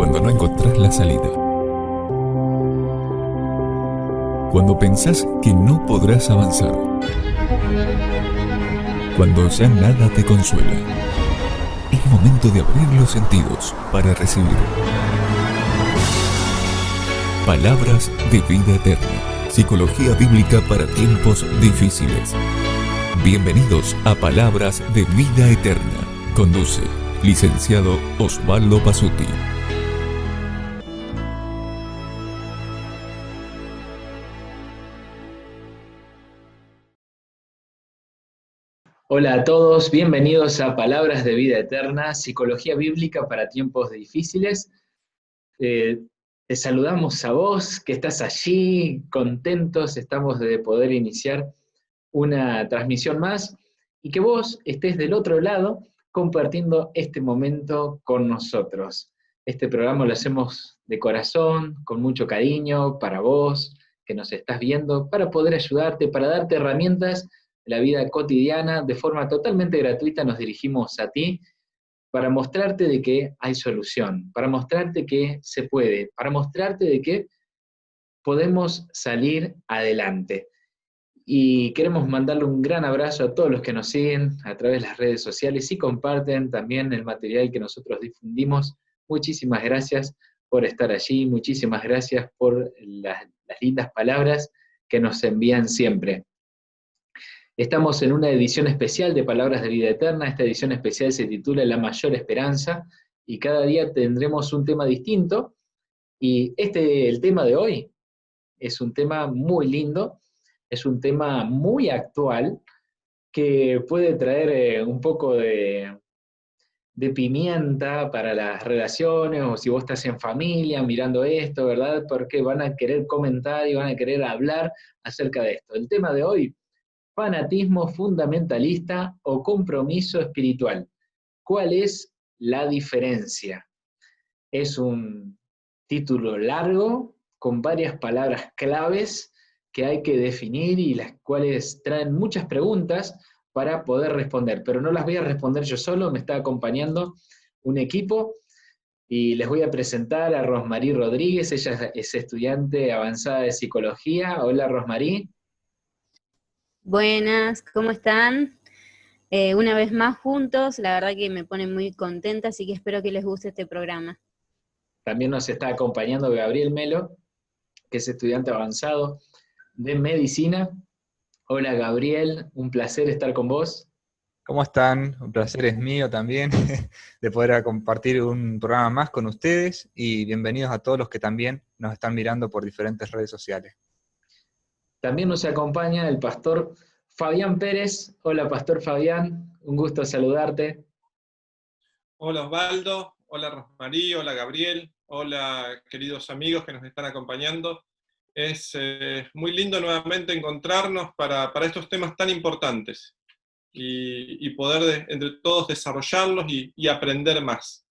Cuando no encontrás la salida. Cuando pensás que no podrás avanzar. Cuando ya nada te consuela. Es momento de abrir los sentidos para recibir palabras de vida eterna. Psicología bíblica para tiempos difíciles. Bienvenidos a Palabras de Vida Eterna. Conduce licenciado Osvaldo Pasuti. Hola a todos, bienvenidos a Palabras de Vida Eterna, Psicología Bíblica para Tiempos Difíciles. Te saludamos a vos, que estás allí, contentos estamos de poder iniciar una transmisión más y que vos estés del otro lado compartiendo este momento con nosotros. Este programa lo hacemos de corazón, con mucho cariño, para vos, que nos estás viendo, para poder ayudarte, para darte herramientas de la vida cotidiana. De forma totalmente gratuita nos dirigimos a ti para mostrarte de que hay solución, para mostrarte que se puede, para mostrarte de que podemos salir adelante. Y queremos mandarle un gran abrazo a todos los que nos siguen a través de las redes sociales y comparten también el material que nosotros difundimos. Muchísimas gracias por estar allí, muchísimas gracias por las lindas palabras que nos envían siempre. Estamos en una edición especial de Palabras de Vida Eterna. Esta edición especial se titula La Mayor Esperanza y cada día tendremos un tema distinto. Y el tema de hoy es un tema muy lindo, es un tema muy actual que puede traer un poco de pimienta para las relaciones, o si vos estás en familia mirando esto, ¿verdad? Porque van a querer comentar y van a querer hablar acerca de esto. El tema de hoy: fanatismo fundamentalista o compromiso espiritual. ¿Cuál es la diferencia? Es un título largo, con varias palabras claves que hay que definir y las cuales traen muchas preguntas para poder responder, pero no las voy a responder yo solo, me está acompañando un equipo y les voy a presentar a Rosmarie Rodríguez. Ella es estudiante avanzada de psicología. Hola, Rosmarie. Buenas, ¿cómo están? Una vez más juntos, la verdad que me pone muy contenta, así que espero que les guste este programa. También nos está acompañando Gabriel Melo, que es estudiante avanzado de medicina. Hola, Gabriel, un placer estar con vos. ¿Cómo están? Un placer es mío también de poder compartir un programa más con ustedes, y bienvenidos a todos los que también nos están mirando por diferentes redes sociales. También nos acompaña el pastor Fabián Pérez. Hola, pastor Fabián, un gusto saludarte. Hola Osvaldo, hola Rosmarie, hola Gabriel, hola queridos amigos que nos están acompañando. Es muy lindo nuevamente encontrarnos para estos temas tan importantes y poder entre todos desarrollarlos y aprender más.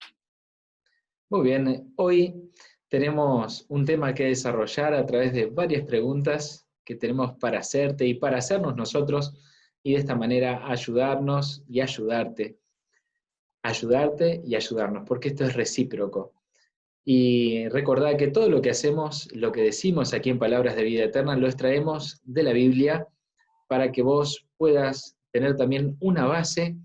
Muy bien, hoy tenemos un tema que desarrollar a través de varias preguntas que tenemos para hacerte y para hacernos nosotros, y de esta manera ayudarnos y ayudarte y ayudarnos, porque esto es recíproco. Y recordad que todo lo que hacemos, lo que decimos aquí en Palabras de Vida Eterna, lo extraemos de la Biblia para que vos puedas tener también una base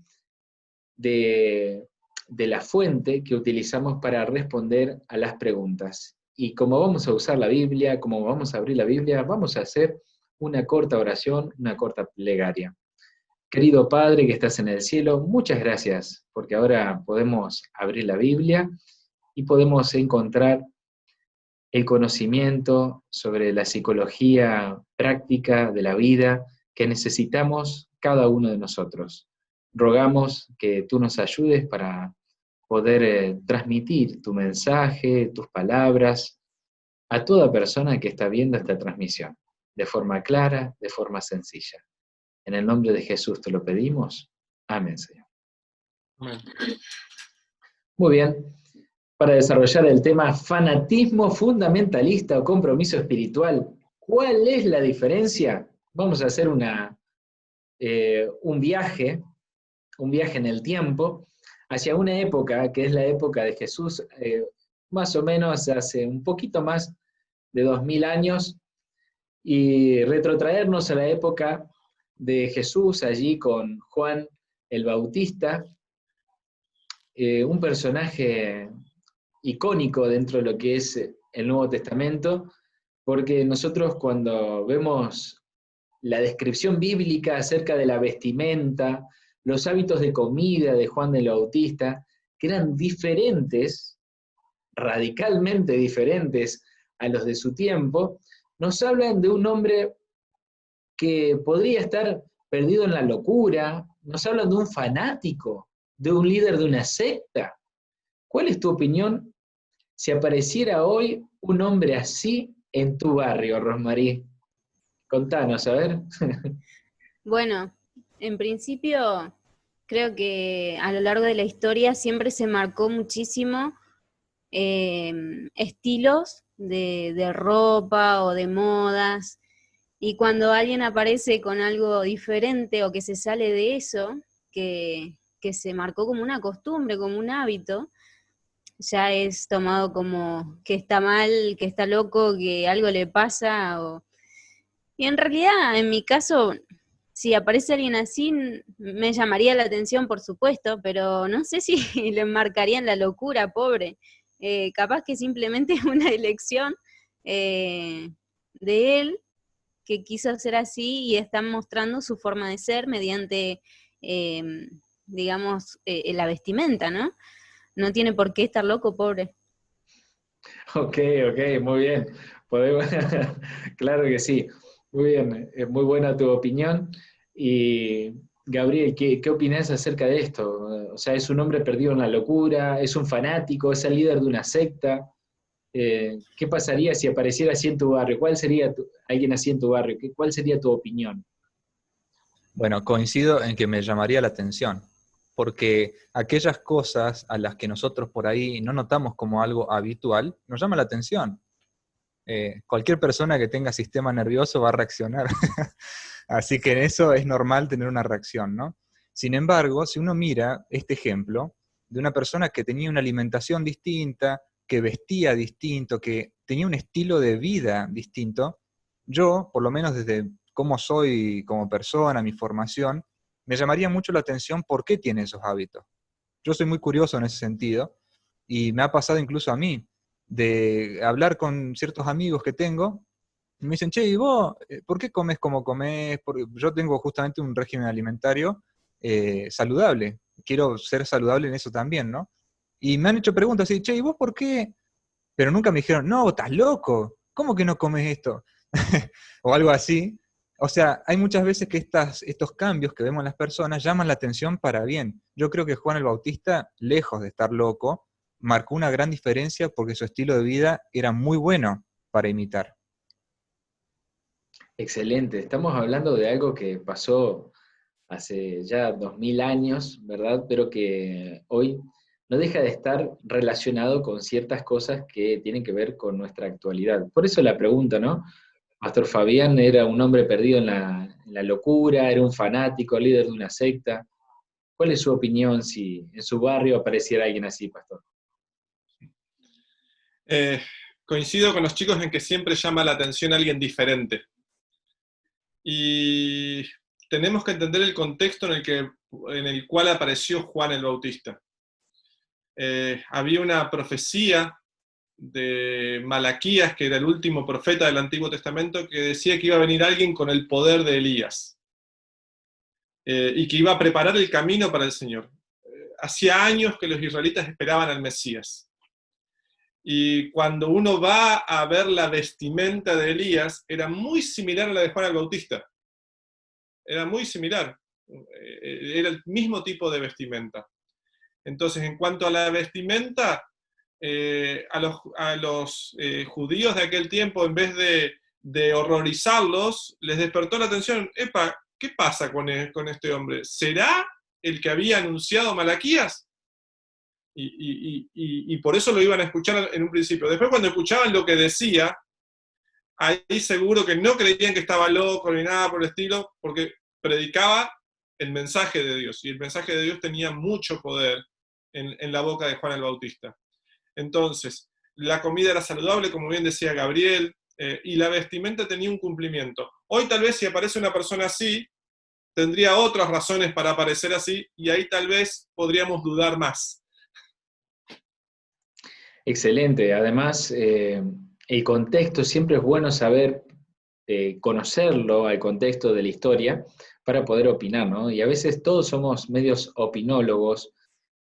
de la fuente que utilizamos para responder a las preguntas. Y como vamos a usar la Biblia, como vamos a abrir la Biblia, vamos a hacer una corta oración, una corta plegaria. Querido Padre que estás en el cielo, muchas gracias, porque ahora podemos abrir la Biblia y podemos encontrar el conocimiento sobre la psicología práctica de la vida que necesitamos cada uno de nosotros. Rogamos que tú nos ayudes para poder transmitir tu mensaje, tus palabras, a toda persona que está viendo esta transmisión, de forma clara, de forma sencilla. En el nombre de Jesús te lo pedimos. Amén, Señor. Amén. Muy bien. Para desarrollar el tema fanatismo fundamentalista o compromiso espiritual, ¿cuál es la diferencia? Vamos a hacer un viaje en el tiempo, hacia una época que es la época de Jesús, más o menos hace un poquito más de 2000 años, y retrotraernos a la época de Jesús allí con Juan el Bautista, un personaje icónico dentro de lo que es el Nuevo Testamento, porque nosotros cuando vemos la descripción bíblica acerca de la vestimenta, los hábitos de comida de Juan el Bautista, que eran diferentes, radicalmente diferentes a los de su tiempo, nos hablan de un hombre que podría estar perdido en la locura, nos hablan de un fanático, de un líder de una secta. ¿Cuál es tu opinión si apareciera hoy un hombre así en tu barrio, Rosmarie? Contanos, a ver. Bueno, en principio creo que a lo largo de la historia siempre se marcó muchísimo estilos de ropa o de modas, y cuando alguien aparece con algo diferente o que se sale de eso, que se marcó como una costumbre, como un hábito, ya es tomado como que está mal, que está loco, que algo le pasa. Y en realidad, en mi caso, si aparece alguien así, me llamaría la atención, por supuesto, pero no sé si le marcarían la locura, pobre. Capaz que simplemente es una elección de él, que quiso ser así y están mostrando su forma de ser mediante, digamos, la vestimenta, ¿no? No tiene por qué estar loco, pobre. Ok, muy bien. Podemos... claro que sí. Muy bien, es muy buena tu opinión. Y Gabriel, ¿qué opinás acerca de esto? O sea, ¿es un hombre perdido en la locura? ¿Es un fanático? ¿Es el líder de una secta? ¿Qué pasaría si apareciera así en tu barrio? ¿Cuál sería alguien así en tu barrio? ¿Cuál sería tu opinión? Bueno, coincido en que me llamaría la atención, porque aquellas cosas a las que nosotros por ahí no notamos como algo habitual, nos llama la atención. Cualquier persona que tenga sistema nervioso va a reaccionar. Así que en eso es normal tener una reacción, ¿no? Sin embargo, si uno mira este ejemplo de una persona que tenía una alimentación distinta, que vestía distinto, que tenía un estilo de vida distinto, yo, por lo menos desde cómo soy como persona, mi formación, me llamaría mucho la atención por qué tiene esos hábitos. Yo soy muy curioso en ese sentido, y me ha pasado incluso a mí, de hablar con ciertos amigos que tengo, y me dicen, che, ¿y vos por qué comes como comés? Porque yo tengo justamente un régimen alimentario saludable, quiero ser saludable en eso también, ¿no? Y me han hecho preguntas así, che, ¿y vos por qué? Pero nunca me dijeron, no, estás loco, ¿cómo que no comes esto? O algo así. O sea, hay muchas veces que estos cambios que vemos en las personas llaman la atención para bien. Yo creo que Juan el Bautista, lejos de estar loco, marcó una gran diferencia porque su estilo de vida era muy bueno para imitar. Excelente. Estamos hablando de algo que pasó hace ya 2000 años, ¿verdad? Pero que hoy no deja de estar relacionado con ciertas cosas que tienen que ver con nuestra actualidad. Por eso la pregunta, ¿no? Pastor Fabián era un hombre perdido en la locura, era un fanático, líder de una secta. ¿Cuál es su opinión si en su barrio apareciera alguien así, pastor? Eh, Coincido con los chicos en que siempre llama la atención alguien diferente. Y tenemos que entender el contexto en el cual apareció Juan el Bautista. Había una profecía de Malaquías, que era el último profeta del Antiguo Testamento, que decía que iba a venir alguien con el poder de Elías, y que iba a preparar el camino para el Señor. Hacía años que los israelitas esperaban al Mesías. Y cuando uno va a ver la vestimenta de Elías, era muy similar a la de Juan el Bautista. Era muy similar. Era el mismo tipo de vestimenta. Entonces, en cuanto a la vestimenta, a los judíos de aquel tiempo, en vez de horrorizarlos, les despertó la atención. Epa, ¿qué pasa con este hombre? ¿Será el que había anunciado Malaquías? Y por eso lo iban a escuchar en un principio. Después, cuando escuchaban lo que decía, ahí seguro que no creían que estaba loco ni nada por el estilo, porque predicaba el mensaje de Dios, y el mensaje de Dios tenía mucho poder en la boca de Juan el Bautista. Entonces, la comida era saludable, como bien decía Gabriel, y la vestimenta tenía un cumplimiento. Hoy tal vez si aparece una persona así, tendría otras razones para aparecer así, y ahí tal vez podríamos dudar más. Excelente. Además, el contexto siempre es bueno saber, conocerlo al contexto de la historia para poder opinar, ¿no? Y a veces todos somos medios opinólogos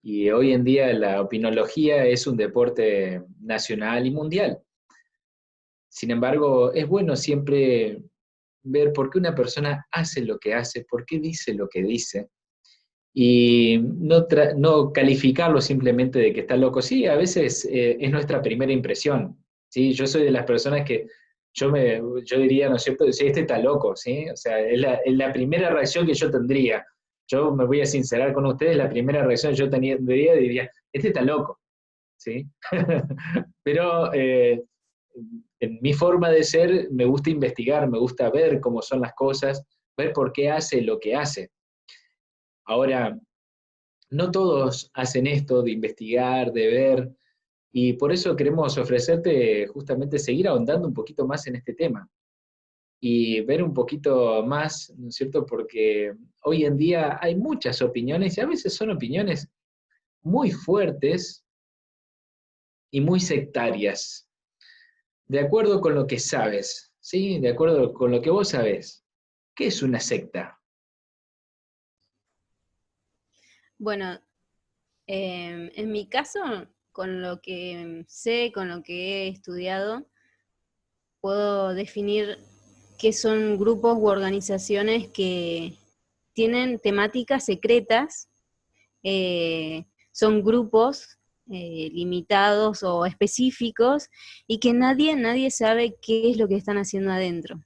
y hoy en día la opinología es un deporte nacional y mundial. Sin embargo, es bueno siempre ver por qué una persona hace lo que hace, por qué dice lo que dice, y no calificarlo simplemente de que está loco. Sí, a veces es nuestra primera impresión, ¿sí? Yo soy de las personas que yo diría, ¿no es cierto?, sí, este está loco, ¿sí? O sea, es la primera reacción que yo tendría. Yo me voy a sincerar con ustedes, la primera reacción que yo diría, este está loco, ¿sí? Pero en mi forma de ser me gusta investigar, me gusta ver cómo son las cosas, ver por qué hace lo que hace. Ahora, no todos hacen esto de investigar, de ver, y por eso queremos ofrecerte justamente seguir ahondando un poquito más en este tema y ver un poquito más, ¿no es cierto? Porque hoy en día hay muchas opiniones y a veces son opiniones muy fuertes y muy sectarias, de acuerdo con lo que sabes, ¿sí? De acuerdo con lo que vos sabés. ¿Qué es una secta? Bueno, en mi caso, con lo que sé, con lo que he estudiado, puedo definir qué son grupos u organizaciones que tienen temáticas secretas, son grupos limitados o específicos y que nadie sabe qué es lo que están haciendo adentro.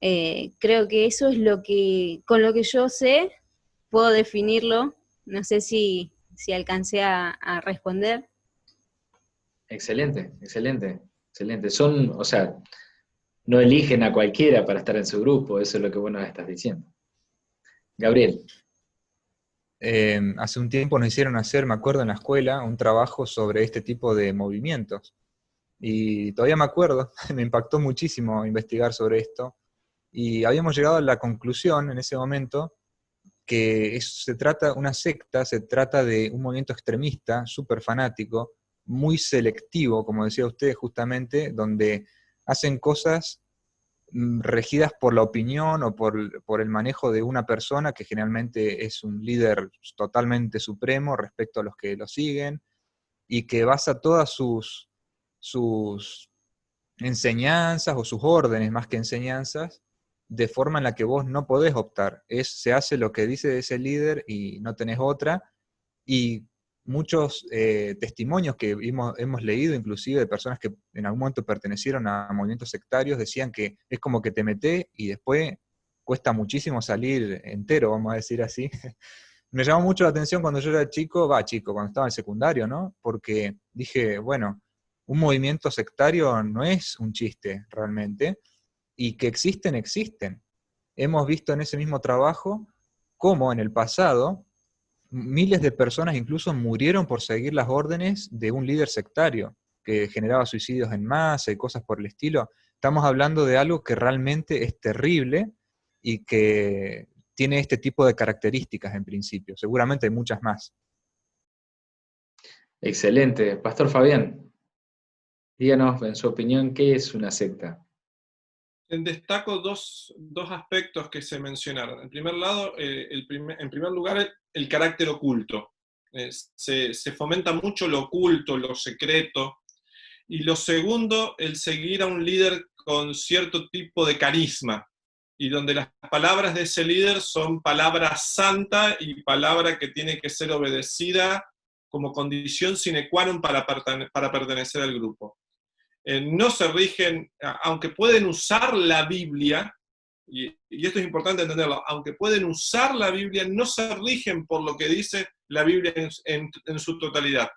Creo que eso es con lo que yo sé, puedo definirlo. No sé si alcancé a responder. Excelente, excelente, excelente. O sea, no eligen a cualquiera para estar en su grupo, eso es lo que vos nos estás diciendo. Gabriel. Hace un tiempo nos hicieron hacer, me acuerdo en la escuela, un trabajo sobre este tipo de movimientos. Y todavía me acuerdo, me impactó muchísimo investigar sobre esto. Y habíamos llegado a la conclusión en ese momento que una secta se trata de un movimiento extremista, súper fanático, muy selectivo, como decía usted justamente, donde hacen cosas regidas por la opinión o por el manejo de una persona que generalmente es un líder totalmente supremo respecto a los que lo siguen y que basa todas sus enseñanzas o sus órdenes más que enseñanzas de forma en la que vos no podés optar. Se hace lo que dice ese líder y no tenés otra. Y muchos testimonios que hemos leído, inclusive de personas que en algún momento pertenecieron a movimientos sectarios, decían que es como que te metés y después cuesta muchísimo salir entero, vamos a decir así. Me llamó mucho la atención cuando yo era chico, cuando estaba en el secundario, ¿no? Porque dije, bueno, un movimiento sectario no es un chiste realmente, y que existen. Hemos visto en ese mismo trabajo cómo en el pasado miles de personas incluso murieron por seguir las órdenes de un líder sectario que generaba suicidios en masa y cosas por el estilo. Estamos hablando de algo que realmente es terrible y que tiene este tipo de características en principio. Seguramente hay muchas más. Excelente. Pastor Fabián, díganos en su opinión, ¿qué es una secta? Destaco dos aspectos que se mencionaron. En primer lugar, el carácter oculto. Se fomenta mucho lo oculto, lo secreto. Y lo segundo, el seguir a un líder con cierto tipo de carisma, y donde las palabras de ese líder son palabra santa y palabra que tiene que ser obedecida como condición sine qua non para pertenecer al grupo. No se rigen, aunque pueden usar la Biblia, y esto es importante entenderlo, aunque pueden usar la Biblia, no se rigen por lo que dice la Biblia en su totalidad,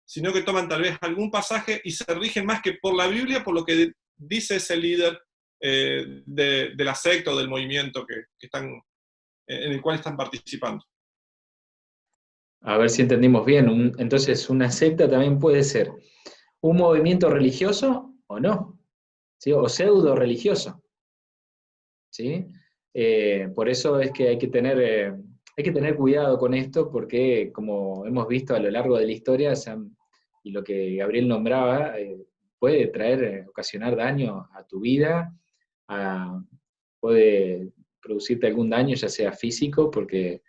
sino que toman tal vez algún pasaje y se rigen más que por la Biblia, por lo que dice ese líder de la secta o del movimiento en el cual están participando. A ver si entendimos bien. Entonces, una secta también puede ser un movimiento religioso o no, ¿sí? O pseudo religioso, ¿sí? Por eso es que hay que tener cuidado con esto, porque como hemos visto a lo largo de la historia, y lo que Gabriel nombraba, puede ocasionar daño a tu vida, a- puede producirte algún daño, ya sea físico, porque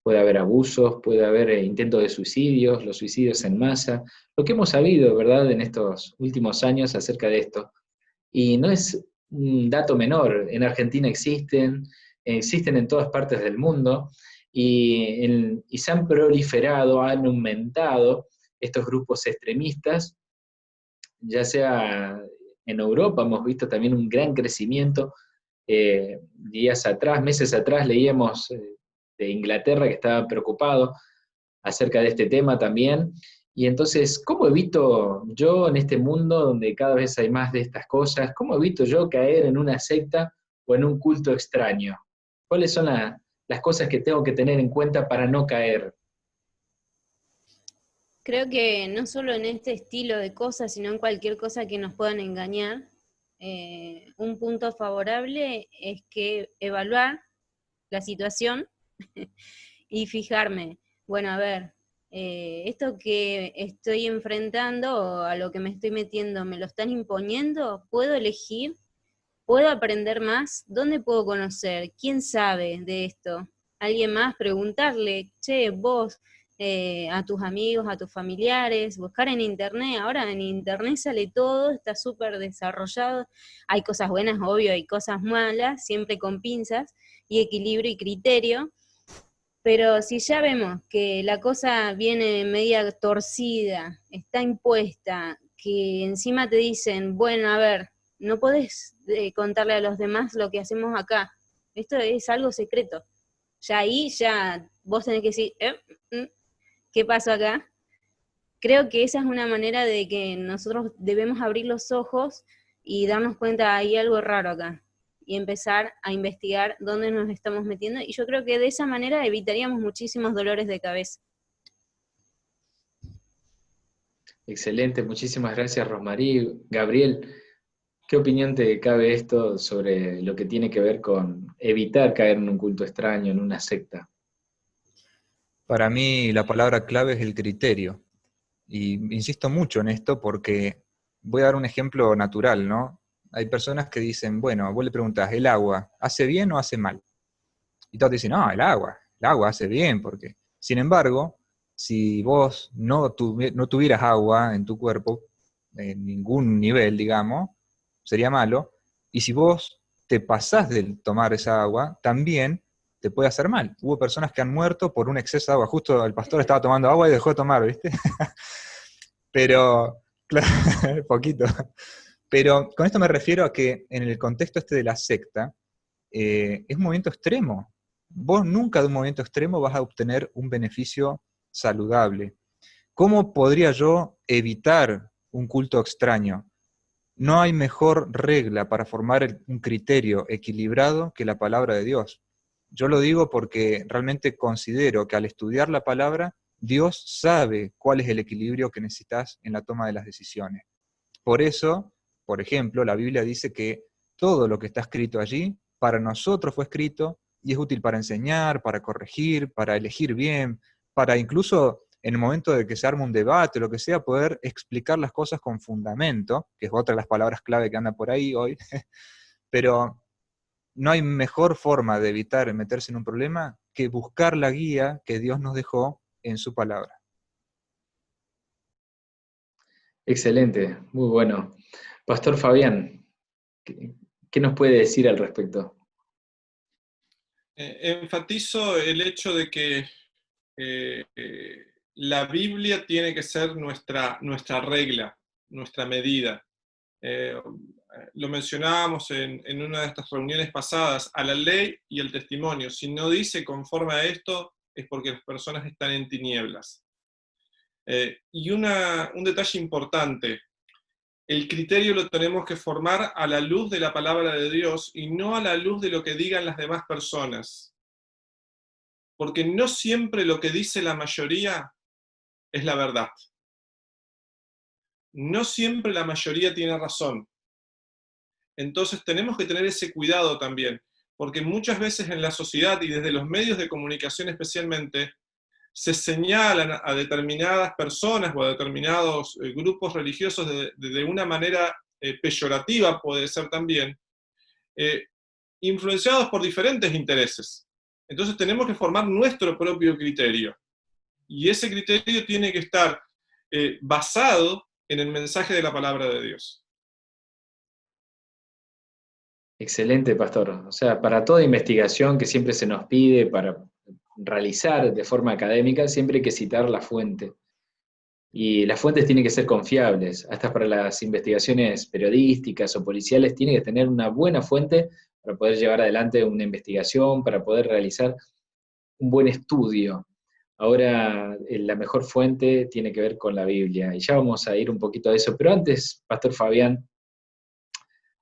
puede haber abusos, puede haber intentos de suicidios, los suicidios en masa, lo que hemos sabido, ¿verdad?, en estos últimos años acerca de esto. Y no es un dato menor, en Argentina existen en todas partes del mundo, y se han proliferado, han aumentado estos grupos extremistas, ya sea en Europa, hemos visto también un gran crecimiento. Días atrás, meses atrás, leíamos de Inglaterra que estaba preocupado acerca de este tema también. Y entonces, ¿cómo evito yo en este mundo donde cada vez hay más de estas cosas, cómo evito yo caer en una secta o en un culto extraño? ¿Cuáles son las cosas que tengo que tener en cuenta para no caer? Creo que no solo en este estilo de cosas, sino en cualquier cosa que nos puedan engañar, un punto favorable es que evaluar la situación y fijarme, bueno, a ver, esto que estoy enfrentando o a lo que me estoy metiendo, ¿me lo están imponiendo? ¿Puedo elegir? ¿Puedo aprender más? ¿Dónde puedo conocer? ¿Quién sabe de esto? ¿Alguien más? Preguntarle, che, vos, a tus amigos, a tus familiares, buscar en internet. Ahora en internet sale todo, está súper desarrollado. Hay cosas buenas, obvio, hay cosas malas, siempre con pinzas y equilibrio y criterio. Pero si ya vemos que la cosa viene media torcida, está impuesta, que encima te dicen, bueno, a ver, no podés contarle a los demás lo que hacemos acá. Esto es algo secreto. Ya ahí, ya vos tenés que decir, ¿qué pasó acá? Creo que esa es una manera de que nosotros debemos abrir los ojos y darnos cuenta, hay algo raro acá, y empezar a investigar dónde nos estamos metiendo, y yo creo que de esa manera evitaríamos muchísimos dolores de cabeza. Excelente, muchísimas gracias, Rosmarie. Gabriel, ¿qué opinión te cabe esto sobre lo que tiene que ver con evitar caer en un culto extraño, en una secta? Para mí la palabra clave es el criterio. Y insisto mucho en esto porque voy a dar un ejemplo natural, ¿no? Hay personas que dicen, bueno, vos le preguntás, ¿el agua hace bien o hace mal? Y todos te dicen, no, el agua hace bien, porque... Sin embargo, si vos no tuvieras agua en tu cuerpo, en ningún nivel, digamos, sería malo. Y si vos te pasás de tomar esa agua, también te puede hacer mal. Hubo personas que han muerto por un exceso de agua. Justo el pastor estaba tomando agua y dejó de tomar, ¿viste? Pero, claro, poquito. Pero con esto me refiero a que en el contexto este de la secta, es un movimiento extremo. Vos nunca de un movimiento extremo vas a obtener un beneficio saludable. ¿Cómo podría yo evitar un culto extraño? No hay mejor regla para formar un criterio equilibrado que la palabra de Dios. Yo lo digo porque realmente considero que al estudiar la palabra, Dios sabe cuál es el equilibrio que necesitas en la toma de las decisiones. Por eso, por ejemplo, la Biblia dice que todo lo que está escrito allí, para nosotros fue escrito y es útil para enseñar, para corregir, para elegir bien, para incluso en el momento de que se arma un debate o lo que sea, poder explicar las cosas con fundamento, que es otra de las palabras clave que anda por ahí hoy, pero no hay mejor forma de evitar meterse en un problema que buscar la guía que Dios nos dejó en su palabra. Excelente, muy bueno. Pastor Fabián, ¿qué nos puede decir al respecto? Enfatizo el hecho de que la Biblia tiene que ser nuestra regla, nuestra medida. Lo mencionábamos en una de estas reuniones pasadas, a la ley y el testimonio. Si no dice conforme a esto, es porque las personas están en tinieblas. Y un detalle importante, el criterio lo tenemos que formar a la luz de la palabra de Dios y no a la luz de lo que digan las demás personas. Porque no siempre lo que dice la mayoría es la verdad. no siempre la mayoría tiene razón. Entonces tenemos que tener ese cuidado también, porque muchas veces en la sociedad y desde los medios de comunicación especialmente, se señalan a determinadas personas o a determinados grupos religiosos de una manera peyorativa, puede ser también, influenciados por diferentes intereses. Entonces tenemos que formar nuestro propio criterio. Y ese criterio tiene que estar basado en el mensaje de la palabra de Dios. Excelente, pastor. O sea, para toda investigación que siempre se nos pide para realizar de forma académica, siempre hay que citar la fuente. Y las fuentes tienen que ser confiables. Hasta para las investigaciones periodísticas o policiales, tiene que tener una buena fuente para poder llevar adelante una investigación, para poder realizar un buen estudio. Ahora, la mejor fuente tiene que ver con la Biblia, y ya vamos a ir un poquito a eso. Pero antes, pastor Fabián,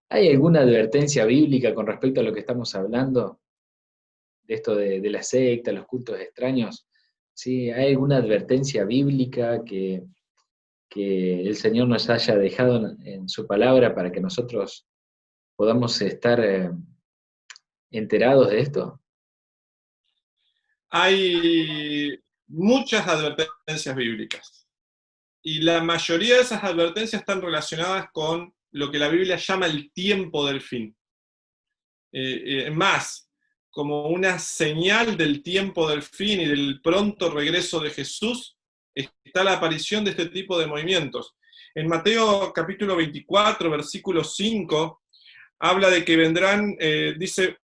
¿hay alguna advertencia bíblica con respecto a lo que estamos hablando? De esto de la secta, los cultos extraños. ¿Sí? ¿Hay alguna advertencia bíblica que el Señor nos haya dejado en su palabra para que nosotros podamos estar enterados de esto? Hay muchas advertencias bíblicas, y la mayoría de esas advertencias están relacionadas con lo que la Biblia llama el tiempo del fin. Más, como una señal del tiempo del fin y del pronto regreso de Jesús, está la aparición de este tipo de movimientos. En Mateo capítulo 24, versículo 5, habla de que vendrán, dice,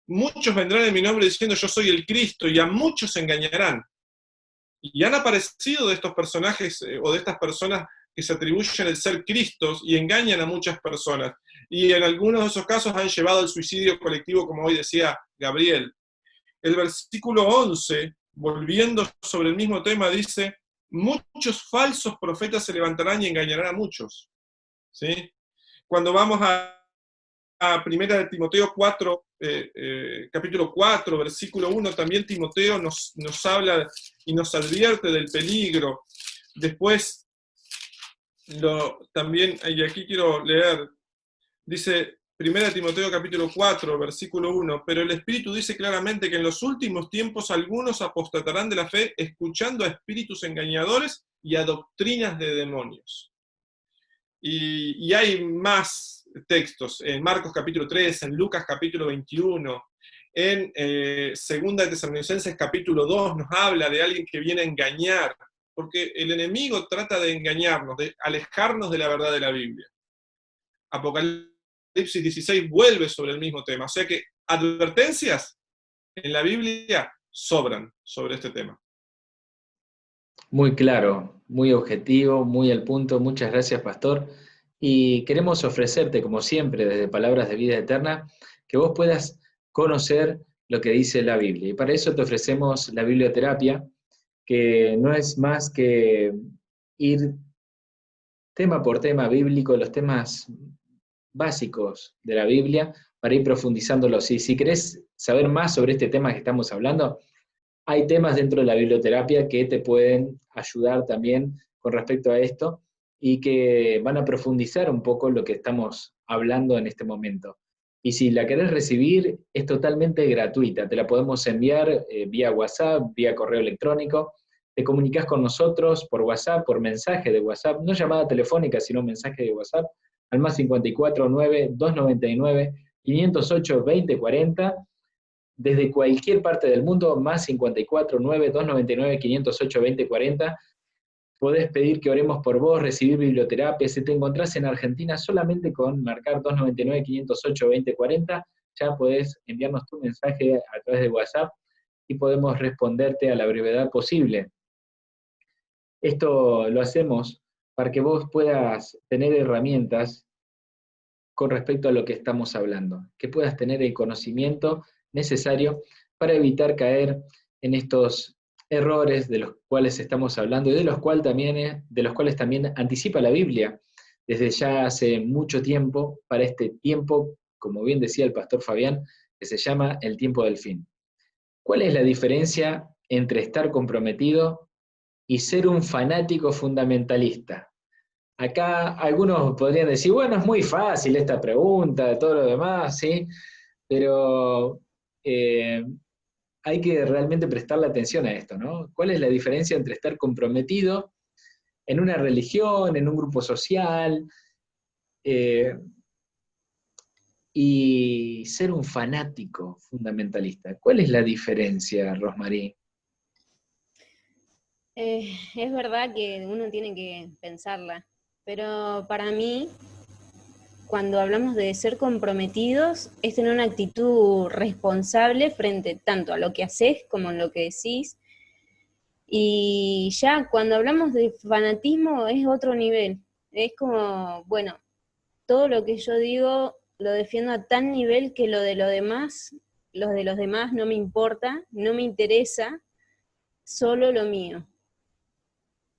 muchos vendrán en mi nombre diciendo yo soy el Cristo, y a muchos se engañarán. Y han aparecido de estos personajes o de estas personas que se atribuyen el ser Cristos y engañan a muchas personas. Y en algunos de esos casos han llevado al suicidio colectivo, como hoy decía Gabriel. El versículo 11, volviendo sobre el mismo tema, dice, muchos falsos profetas se levantarán y engañarán a muchos. ¿Sí? Cuando vamos a primera de Timoteo 4, capítulo 4, versículo 1, también Timoteo nos habla y nos advierte del peligro. Después, también, y aquí quiero leer, dice, primera de Timoteo capítulo 4, versículo 1, pero el Espíritu dice claramente que en los últimos tiempos algunos apostatarán de la fe, escuchando a espíritus engañadores y a doctrinas de demonios. Y hay más textos, en Marcos capítulo 3, en Lucas capítulo 21, en segunda de Tesalonicenses capítulo 2 nos habla de alguien que viene a engañar, porque el enemigo trata de engañarnos, de alejarnos de la verdad de la Biblia. Apocalipsis 16 vuelve sobre el mismo tema, o sea que advertencias en la Biblia sobran sobre este tema. Muy claro, muy objetivo, muy al punto. Muchas gracias, pastor. Y queremos ofrecerte, como siempre, desde Palabras de Vida Eterna, que vos puedas conocer lo que dice la Biblia. Y para eso te ofrecemos la biblioterapia, que no es más que ir tema por tema bíblico, los temas básicos de la Biblia, para ir profundizándolos. Y si querés saber más sobre este tema que estamos hablando, hay temas dentro de la biblioterapia que te pueden ayudar también con respecto a esto y que van a profundizar un poco lo que estamos hablando en este momento. Y si la querés recibir, es totalmente gratuita. Te la podemos enviar vía WhatsApp, vía correo electrónico. Te comunicás con nosotros por WhatsApp, por mensaje de WhatsApp, no llamada telefónica, sino mensaje de WhatsApp, al más 549-299-508-2040, desde cualquier parte del mundo, más 549-299-508-2040. Podés pedir que oremos por vos, recibir biblioterapia. Si te encontrás en Argentina, solamente con marcar 299-508-2040, ya podés enviarnos tu mensaje a través de WhatsApp y podemos responderte a la brevedad posible. Esto lo hacemos para que vos puedas tener herramientas con respecto a lo que estamos hablando, que puedas tener el conocimiento necesario para evitar caer en estos errores de los cuales estamos hablando y de los cuales también anticipa la Biblia desde ya hace mucho tiempo, para este tiempo, como bien decía el pastor Fabián, que se llama el tiempo del fin. ¿Cuál es la diferencia entre estar comprometido y ser un fanático fundamentalista? Acá algunos podrían decir, bueno, es muy fácil esta pregunta, de todo lo demás, ¿sí? Pero eh, hay que realmente prestarle atención a esto, ¿no? ¿Cuál es la diferencia entre estar comprometido en una religión, en un grupo social, eh, y ser un fanático fundamentalista? ¿Cuál es la diferencia, Rosmarie? Es verdad que uno tiene que pensarla, pero para mí, cuando hablamos de ser comprometidos, es tener una actitud responsable frente tanto a lo que haces como a lo que decís. Y ya cuando hablamos de fanatismo es otro nivel. Es como, bueno, todo lo que yo digo lo defiendo a tal nivel que lo de los demás no me importa, no me interesa, solo lo mío.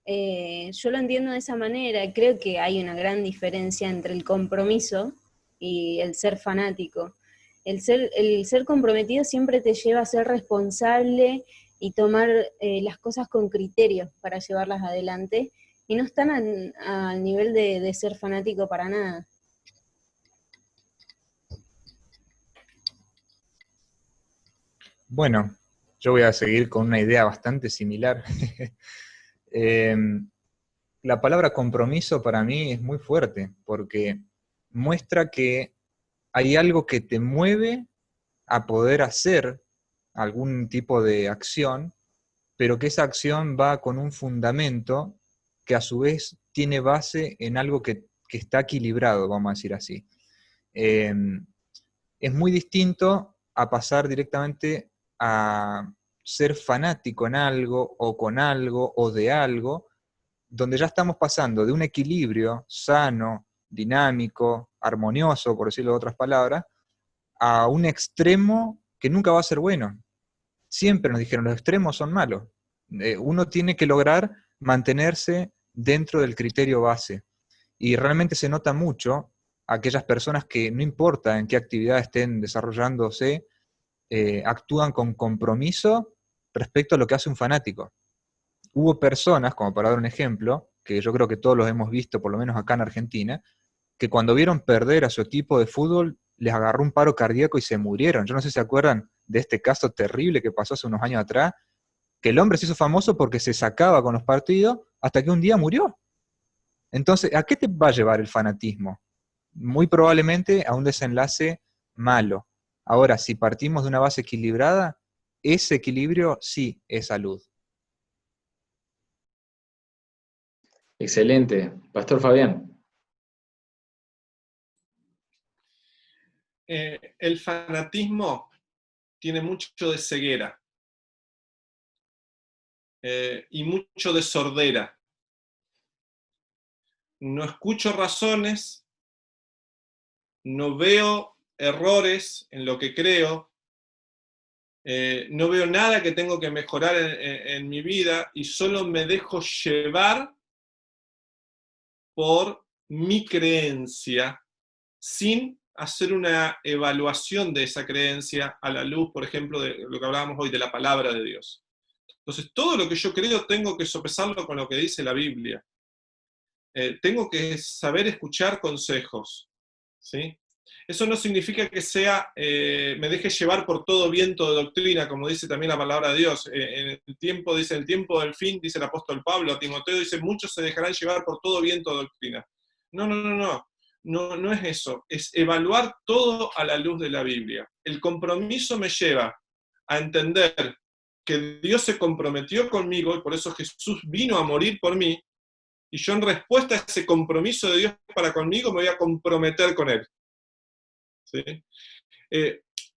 Yo lo entiendo de esa manera, creo que hay una gran diferencia entre el compromiso y el ser fanático. El ser comprometido siempre te lleva a ser responsable y tomar las cosas con criterios para llevarlas adelante, y no están al nivel de ser fanático para nada. Bueno, yo voy a seguir con una idea bastante similar. Eh, la palabra compromiso para mí es muy fuerte, porque muestra que hay algo que te mueve a poder hacer algún tipo de acción, pero que esa acción va con un fundamento que a su vez tiene base en algo que está equilibrado, vamos a decir así. Eh, es muy distinto a pasar directamente a ser fanático en algo, o con algo, o de algo, donde ya estamos pasando de un equilibrio sano, dinámico, armonioso, por decirlo de otras palabras, a un extremo que nunca va a ser bueno. Siempre nos dijeron, los extremos son malos. Uno tiene que lograr mantenerse dentro del criterio base. Y realmente se nota mucho aquellas personas que, no importa en qué actividad estén desarrollándose, actúan con compromiso respecto a lo que hace un fanático. Hubo personas, como para dar un ejemplo, que yo creo que todos los hemos visto, por lo menos acá en Argentina, que cuando vieron perder a su equipo de fútbol, les agarró un paro cardíaco y se murieron. Yo no sé si se acuerdan de este caso terrible que pasó hace unos años atrás, que el hombre se hizo famoso porque se sacaba con los partidos hasta que un día murió. Entonces, ¿a qué te va a llevar el fanatismo? Muy probablemente a un desenlace malo. Ahora, si partimos de una base equilibrada, ese equilibrio sí es salud. Excelente. Pastor Fabián. El fanatismo tiene mucho de ceguera y mucho de sordera. No escucho razones, no veo errores en lo que creo, no veo nada que tengo que mejorar en mi vida, y solo me dejo llevar por mi creencia sin hacer una evaluación de esa creencia a la luz, por ejemplo, de lo que hablábamos hoy, de la palabra de Dios. Entonces, todo lo que yo creo tengo que sopesarlo con lo que dice la Biblia. Tengo que saber escuchar consejos, ¿sí? Eso no significa que me deje llevar por todo viento de doctrina, como dice también la palabra de Dios. En el tiempo del fin, dice el apóstol Pablo a Timoteo, dice, muchos se dejarán llevar por todo viento de doctrina. No es eso. Es evaluar todo a la luz de la Biblia. El compromiso me lleva a entender que Dios se comprometió conmigo, y por eso Jesús vino a morir por mí, y yo en respuesta a ese compromiso de Dios para conmigo me voy a comprometer con Él. ¿Sí?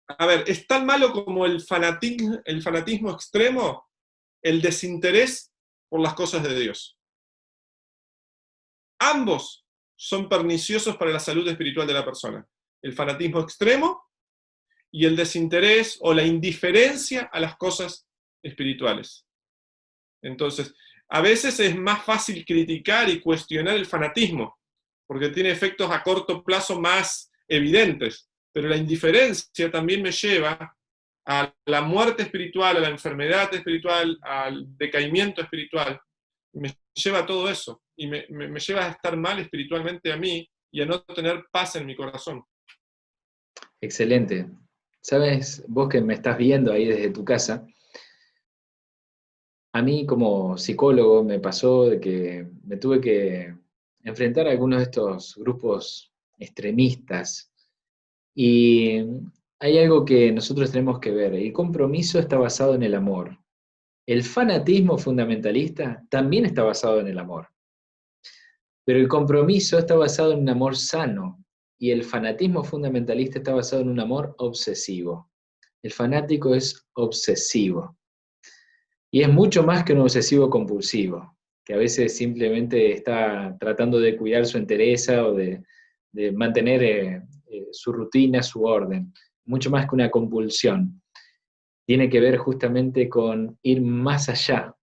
A ver, ¿es tan malo como el fanatismo extremo el desinterés por las cosas de Dios? Ambos son perniciosos para la salud espiritual de la persona. El fanatismo extremo y el desinterés o la indiferencia a las cosas espirituales. Entonces, a veces es más fácil criticar y cuestionar el fanatismo, porque tiene efectos a corto plazo más evidentes, pero la indiferencia también me lleva a la muerte espiritual, a la enfermedad espiritual, al decaimiento espiritual. me lleva a todo eso, y me lleva a estar mal espiritualmente a mí, y a no tener paz en mi corazón. Excelente. Sabes, vos que me estás viendo ahí desde tu casa, a mí como psicólogo me pasó de que me tuve que enfrentar a algunos de estos grupos extremistas. Y hay algo que nosotros tenemos que ver. El compromiso está basado en el amor. El fanatismo fundamentalista también está basado en el amor. Pero el compromiso está basado en un amor sano. Y el fanatismo fundamentalista está basado en un amor obsesivo. El fanático es obsesivo. Y es mucho más que un obsesivo compulsivo, que a veces simplemente está tratando de cuidar su entereza o de mantener su rutina, su orden. Mucho más que una compulsión. Tiene que ver justamente con ir más allá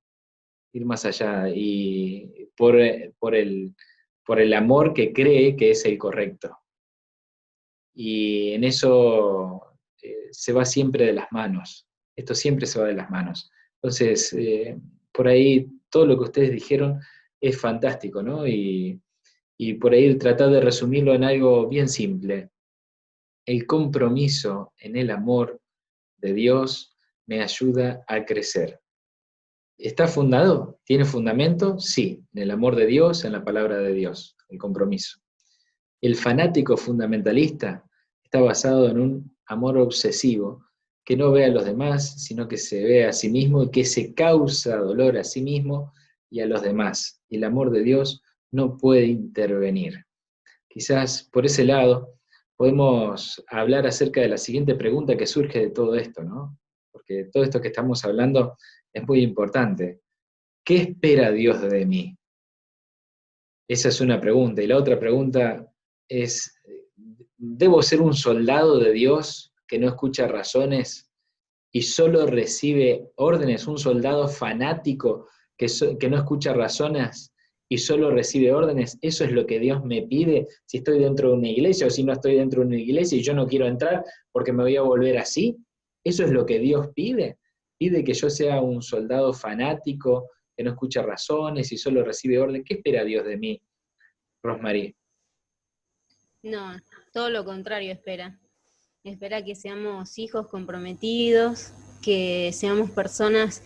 y por el amor que cree que es el correcto. Y en eso se va siempre de las manos. Esto siempre se va de las manos. Entonces, por ahí todo lo que ustedes dijeron es fantástico, ¿no? Y por ahí tratar de resumirlo en algo bien simple. El compromiso en el amor de Dios me ayuda a crecer. ¿Está fundado? ¿Tiene fundamento? Sí, en el amor de Dios, en la palabra de Dios, el compromiso. El fanático fundamentalista está basado en un amor obsesivo que no ve a los demás, sino que se ve a sí mismo y que se causa dolor a sí mismo y a los demás. Y el amor de Dios no puede intervenir. Quizás por ese lado podemos hablar acerca de la siguiente pregunta que surge de todo esto, ¿no? Porque todo esto que estamos hablando es muy importante. ¿Qué espera Dios de mí? Esa es una pregunta. Y la otra pregunta es, ¿debo ser un soldado de Dios que no escucha razones y solo recibe órdenes? ¿Un soldado fanático que no escucha razones y solo recibe órdenes? ¿Eso es lo que Dios me pide si estoy dentro de una iglesia o si no estoy dentro de una iglesia y yo no quiero entrar porque me voy a volver así? ¿Eso es lo que Dios pide? ¿Pide que yo sea un soldado fanático que no escucha razones y solo recibe órdenes? ¿Qué espera Dios de mí, Rosmarie? No, todo lo contrario espera. Espera que seamos hijos comprometidos, que seamos personas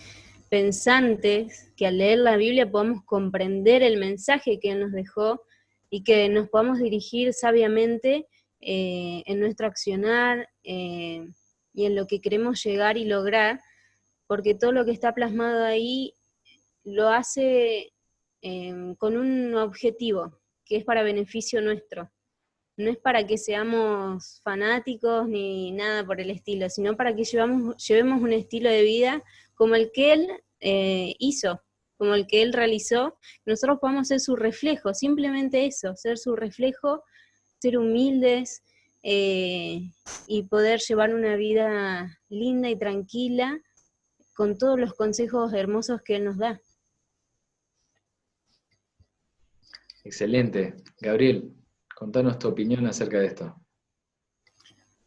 pensantes, que al leer la Biblia podamos comprender el mensaje que Él nos dejó y que nos podamos dirigir sabiamente en nuestro accionar y en lo que queremos llegar y lograr, porque todo lo que está plasmado ahí lo hace con un objetivo, que es para beneficio nuestro. No es para que seamos fanáticos ni nada por el estilo, sino para que llevemos un estilo de vida como el que Él hizo, como el que Él realizó, nosotros podamos ser su reflejo, simplemente eso, ser su reflejo, ser humildes y poder llevar una vida linda y tranquila con todos los consejos hermosos que Él nos da. Excelente. Gabriel, contanos tu opinión acerca de esto.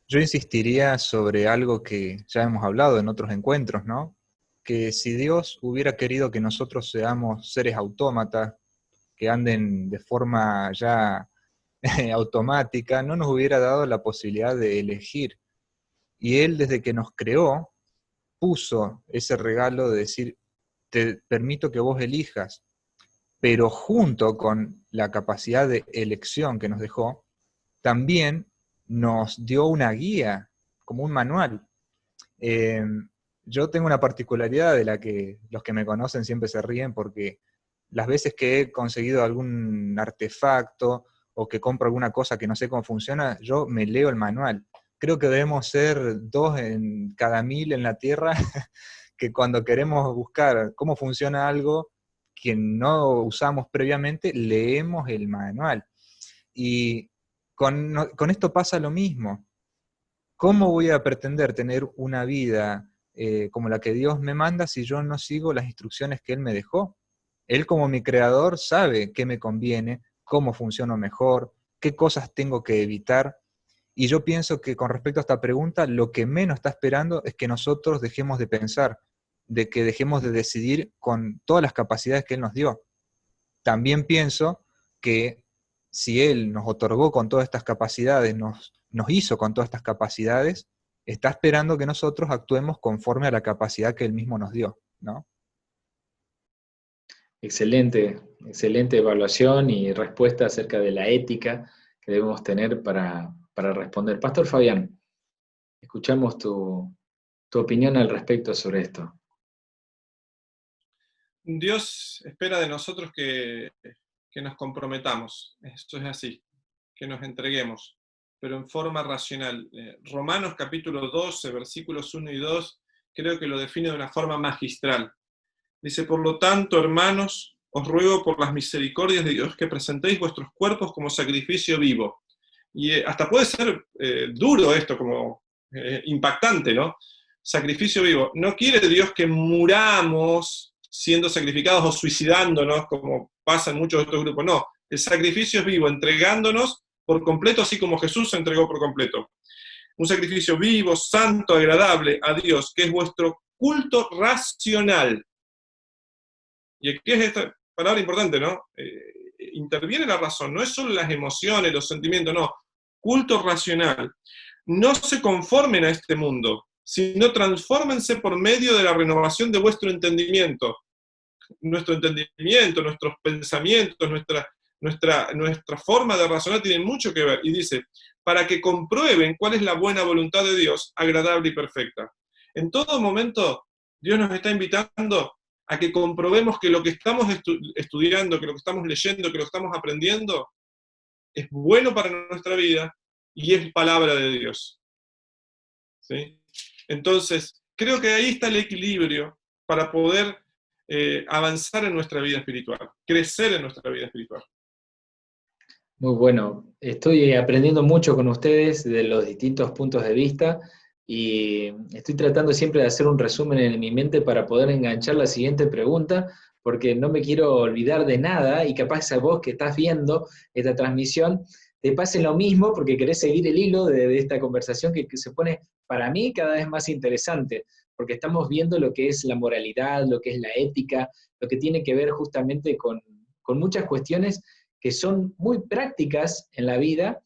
Yo insistiría sobre algo que ya hemos hablado en otros encuentros, ¿no? Que si Dios hubiera querido que nosotros seamos seres autómatas, que anden de forma ya automática, no nos hubiera dado la posibilidad de elegir. Y Él, desde que nos creó, puso ese regalo de decir, te permito que vos elijas, pero junto con la capacidad de elección que nos dejó, también nos dio una guía, como un manual. Yo tengo una particularidad de la que los que me conocen siempre se ríen, porque las veces que he conseguido algún artefacto o que compro alguna cosa que no sé cómo funciona, yo me leo el manual. Creo que debemos ser 2 en cada 1000 en la Tierra, que cuando queremos buscar cómo funciona algo que no usamos previamente, leemos el manual. Y con esto pasa lo mismo. ¿Cómo voy a pretender tener una vida como la que Dios me manda si yo no sigo las instrucciones que Él me dejó? Él, como mi creador, sabe qué me conviene, cómo funciono mejor, qué cosas tengo que evitar. Y yo pienso que con respecto a esta pregunta, lo que menos está esperando es que nosotros dejemos de pensar, de que dejemos de decidir con todas las capacidades que Él nos dio. también pienso que si Él nos otorgó con todas estas capacidades, nos hizo con todas estas capacidades, está esperando que nosotros actuemos conforme a la capacidad que Él mismo nos dio, ¿no? Excelente, excelente evaluación y respuesta acerca de la ética que debemos tener para responder. Pastor Fabián, escuchamos tu opinión al respecto sobre esto. Dios espera de nosotros que nos comprometamos, esto es así, que nos entreguemos, pero en forma racional. Romanos capítulo 12, versículos 1 y 2, creo que lo define de una forma magistral. Dice, por lo tanto, hermanos, os ruego por las misericordias de Dios que presentéis vuestros cuerpos como sacrificio vivo. Y hasta puede ser duro esto, como impactante, ¿no? Sacrificio vivo. No quiere Dios que muramos siendo sacrificados o suicidándonos, como pasa en muchos de estos grupos. No, el sacrificio es vivo, entregándonos por completo, así como Jesús se entregó por completo. Un sacrificio vivo, santo, agradable a Dios, que es vuestro culto racional. Y aquí es esta palabra importante, ¿no? Interviene la razón, no es solo las emociones, los sentimientos, no. Culto racional. No se conformen a este mundo, sino transfórmense por medio de la renovación de vuestro entendimiento. Nuestro entendimiento, nuestros pensamientos, nuestra forma de razonar tienen mucho que ver. Y dice, para que comprueben cuál es la buena voluntad de Dios, agradable y perfecta. En todo momento, Dios nos está invitando a que comprobemos que lo que estamos estudiando, que lo que estamos leyendo, que lo que estamos aprendiendo, es bueno para nuestra vida y es palabra de Dios. ¿Sí? Entonces, creo que ahí está el equilibrio para poder avanzar en nuestra vida espiritual, crecer en nuestra vida espiritual. Muy bueno, estoy aprendiendo mucho con ustedes de los distintos puntos de vista y estoy tratando siempre de hacer un resumen en mi mente para poder enganchar la siguiente pregunta, porque no me quiero olvidar de nada y capaz a vos que estás viendo esta transmisión te pase lo mismo porque querés seguir el hilo de esta conversación que se pone para mí cada vez más interesante, porque estamos viendo lo que es la moralidad, lo que es la ética, lo que tiene que ver justamente con muchas cuestiones que son muy prácticas en la vida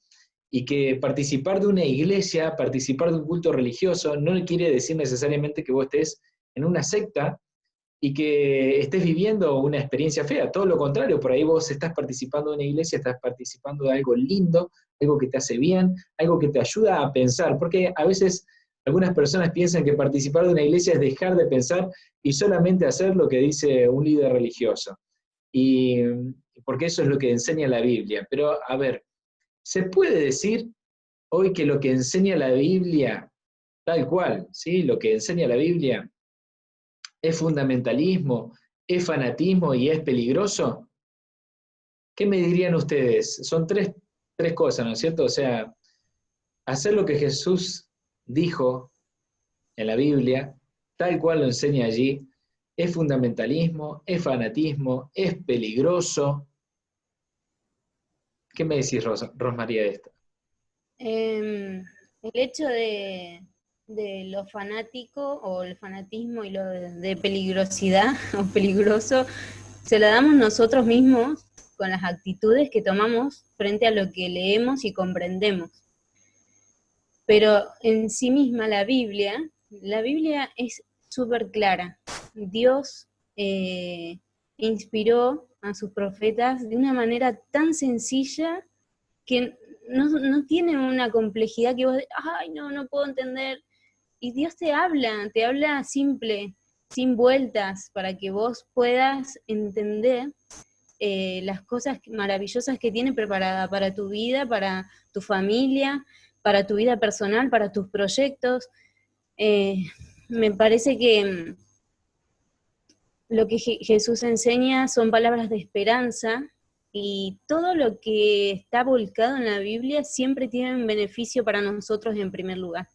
y que participar de una iglesia, participar de un culto religioso, no quiere decir necesariamente que vos estés en una secta y que estés viviendo una experiencia fea, todo lo contrario, por ahí vos estás participando de una iglesia, estás participando de algo lindo, algo que te hace bien, algo que te ayuda a pensar, porque a veces algunas personas piensan que participar de una iglesia es dejar de pensar y solamente hacer lo que dice un líder religioso, y porque eso es lo que enseña la Biblia. Pero, a ver, ¿se puede decir hoy que lo que enseña la Biblia, tal cual, ¿sí? Lo que enseña la Biblia es fundamentalismo, es fanatismo y es peligroso? ¿Qué me dirían ustedes? Son tres cosas, ¿no es cierto? O sea, hacer lo que Jesús dijo en la Biblia, tal cual lo enseña allí, es fundamentalismo, es fanatismo, es peligroso. ¿Qué me decís, Rosmaría, de esto? El hecho de lo fanático o el fanatismo y lo de peligrosidad o peligroso, se lo damos nosotros mismos con las actitudes que tomamos frente a lo que leemos y comprendemos. Pero en sí misma la Biblia es súper clara. Dios inspiró a sus profetas de una manera tan sencilla que no tiene una complejidad que vos, ay, no puedo entender. Y Dios te habla simple, sin vueltas, para que vos puedas entender las cosas maravillosas que tiene preparada para tu vida, para tu familia, para tu vida personal, para tus proyectos. Me parece que lo que Jesús enseña son palabras de esperanza, y todo lo que está volcado en la Biblia siempre tiene un beneficio para nosotros en primer lugar.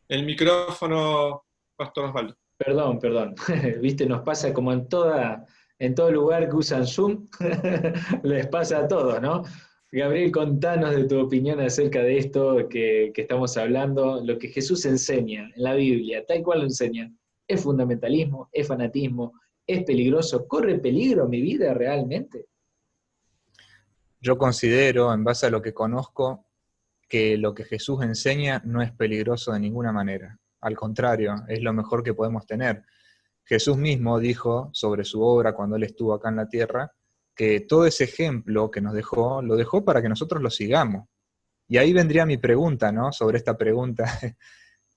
El micrófono, Pastor Osvaldo. Perdón. Viste, nos pasa como en todo lugar que usan Zoom, les pasa a todos, ¿no? Gabriel, contanos de tu opinión acerca de esto que estamos hablando, lo que Jesús enseña en la Biblia, tal cual lo enseña. ¿Es fundamentalismo? ¿Es fanatismo? ¿Es peligroso? ¿Corre peligro mi vida realmente? Yo considero, en base a lo que conozco, que lo que Jesús enseña no es peligroso de ninguna manera. Al contrario, es lo mejor que podemos tener. Jesús mismo dijo sobre su obra cuando Él estuvo acá en la tierra, que todo ese ejemplo que nos dejó, lo dejó para que nosotros lo sigamos. Y ahí vendría mi pregunta, ¿no? Sobre esta pregunta.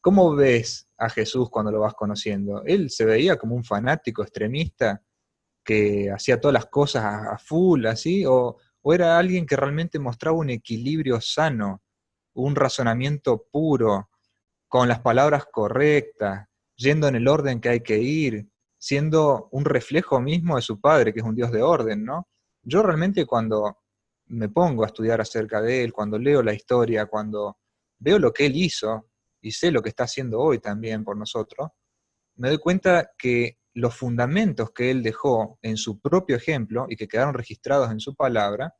¿Cómo ves a Jesús cuando lo vas conociendo? ¿Él se veía como un fanático extremista que hacía todas las cosas a full, así? ¿O era alguien que realmente mostraba un equilibrio sano, un razonamiento puro, con las palabras correctas, yendo en el orden que hay que ir, siendo un reflejo mismo de su Padre, que es un Dios de orden, ¿no? Yo realmente cuando me pongo a estudiar acerca de Él, cuando leo la historia, cuando veo lo que Él hizo, y sé lo que está haciendo hoy también por nosotros, me doy cuenta que los fundamentos que Él dejó en su propio ejemplo y que quedaron registrados en su palabra,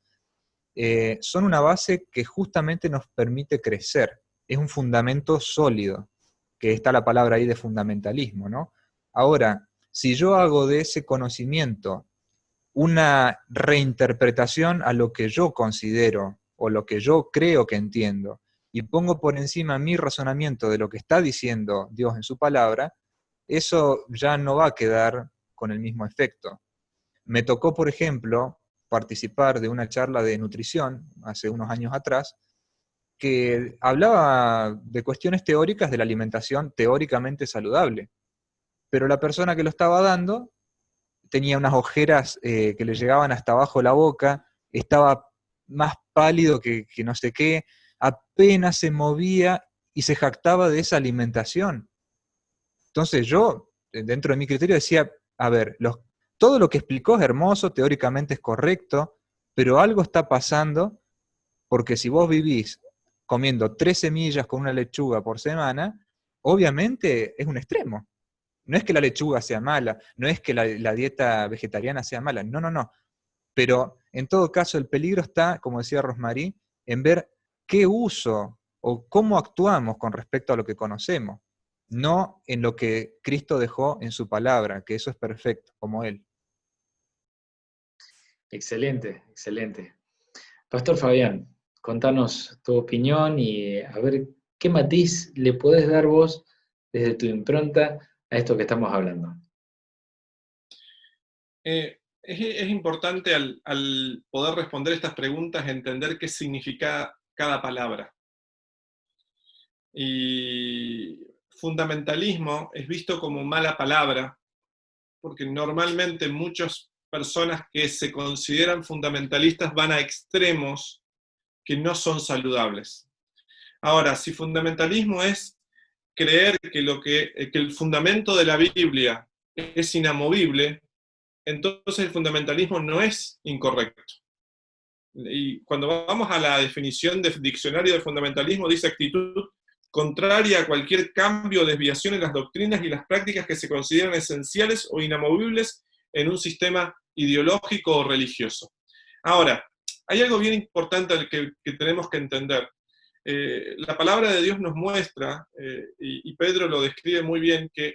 son una base que justamente nos permite crecer. Es un fundamento sólido, que está la palabra ahí de fundamentalismo, ¿no? Ahora, si yo hago de ese conocimiento una reinterpretación a lo que yo considero o lo que yo creo que entiendo, y pongo por encima mi razonamiento de lo que está diciendo Dios en su palabra, eso ya no va a quedar con el mismo efecto. Me tocó, por ejemplo, participar de una charla de nutrición hace unos años atrás, que hablaba de cuestiones teóricas de la alimentación teóricamente saludable, pero la persona que lo estaba dando tenía unas ojeras que le llegaban hasta abajo la boca, estaba más pálido que no sé qué, apenas se movía y se jactaba de esa alimentación. Entonces yo, dentro de mi criterio, decía, a ver, todo lo que explicó es hermoso, teóricamente es correcto, pero algo está pasando, porque si vos vivís comiendo 3 semillas con una lechuga por semana, obviamente es un extremo. No es que la lechuga sea mala, no es que la dieta vegetariana sea mala, no, no, no. Pero en todo caso el peligro está, como decía Rosmarie, en ver qué uso o cómo actuamos con respecto a lo que conocemos, no en lo que Cristo dejó en su palabra, que eso es perfecto, como Él. Excelente, excelente. Pastor Fabián, contanos tu opinión y a ver qué matiz le podés dar vos desde tu impronta a esto que estamos hablando. Es importante al poder responder estas preguntas entender qué significa cada palabra. Y fundamentalismo es visto como mala palabra, porque normalmente muchas personas que se consideran fundamentalistas van a extremos que no son saludables. Ahora, si fundamentalismo es creer que el fundamento de la Biblia es inamovible, entonces el fundamentalismo no es incorrecto. Y cuando vamos a la definición del diccionario de fundamentalismo, dice actitud contraria a cualquier cambio o desviación en las doctrinas y las prácticas que se consideran esenciales o inamovibles en un sistema ideológico o religioso. Ahora, hay algo bien importante que tenemos que entender. La palabra de Dios nos muestra, y Pedro lo describe muy bien, que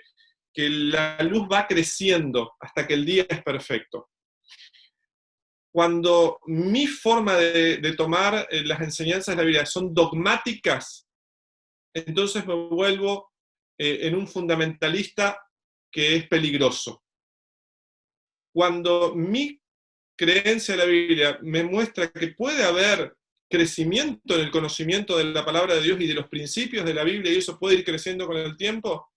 la luz va creciendo hasta que el día es perfecto. Cuando mi forma de tomar las enseñanzas de la Biblia son dogmáticas, entonces me vuelvo en un fundamentalista que es peligroso. Cuando mi creencia de la Biblia me muestra que puede haber crecimiento en el conocimiento de la palabra de Dios y de los principios de la Biblia, y eso puede ir creciendo con el tiempo,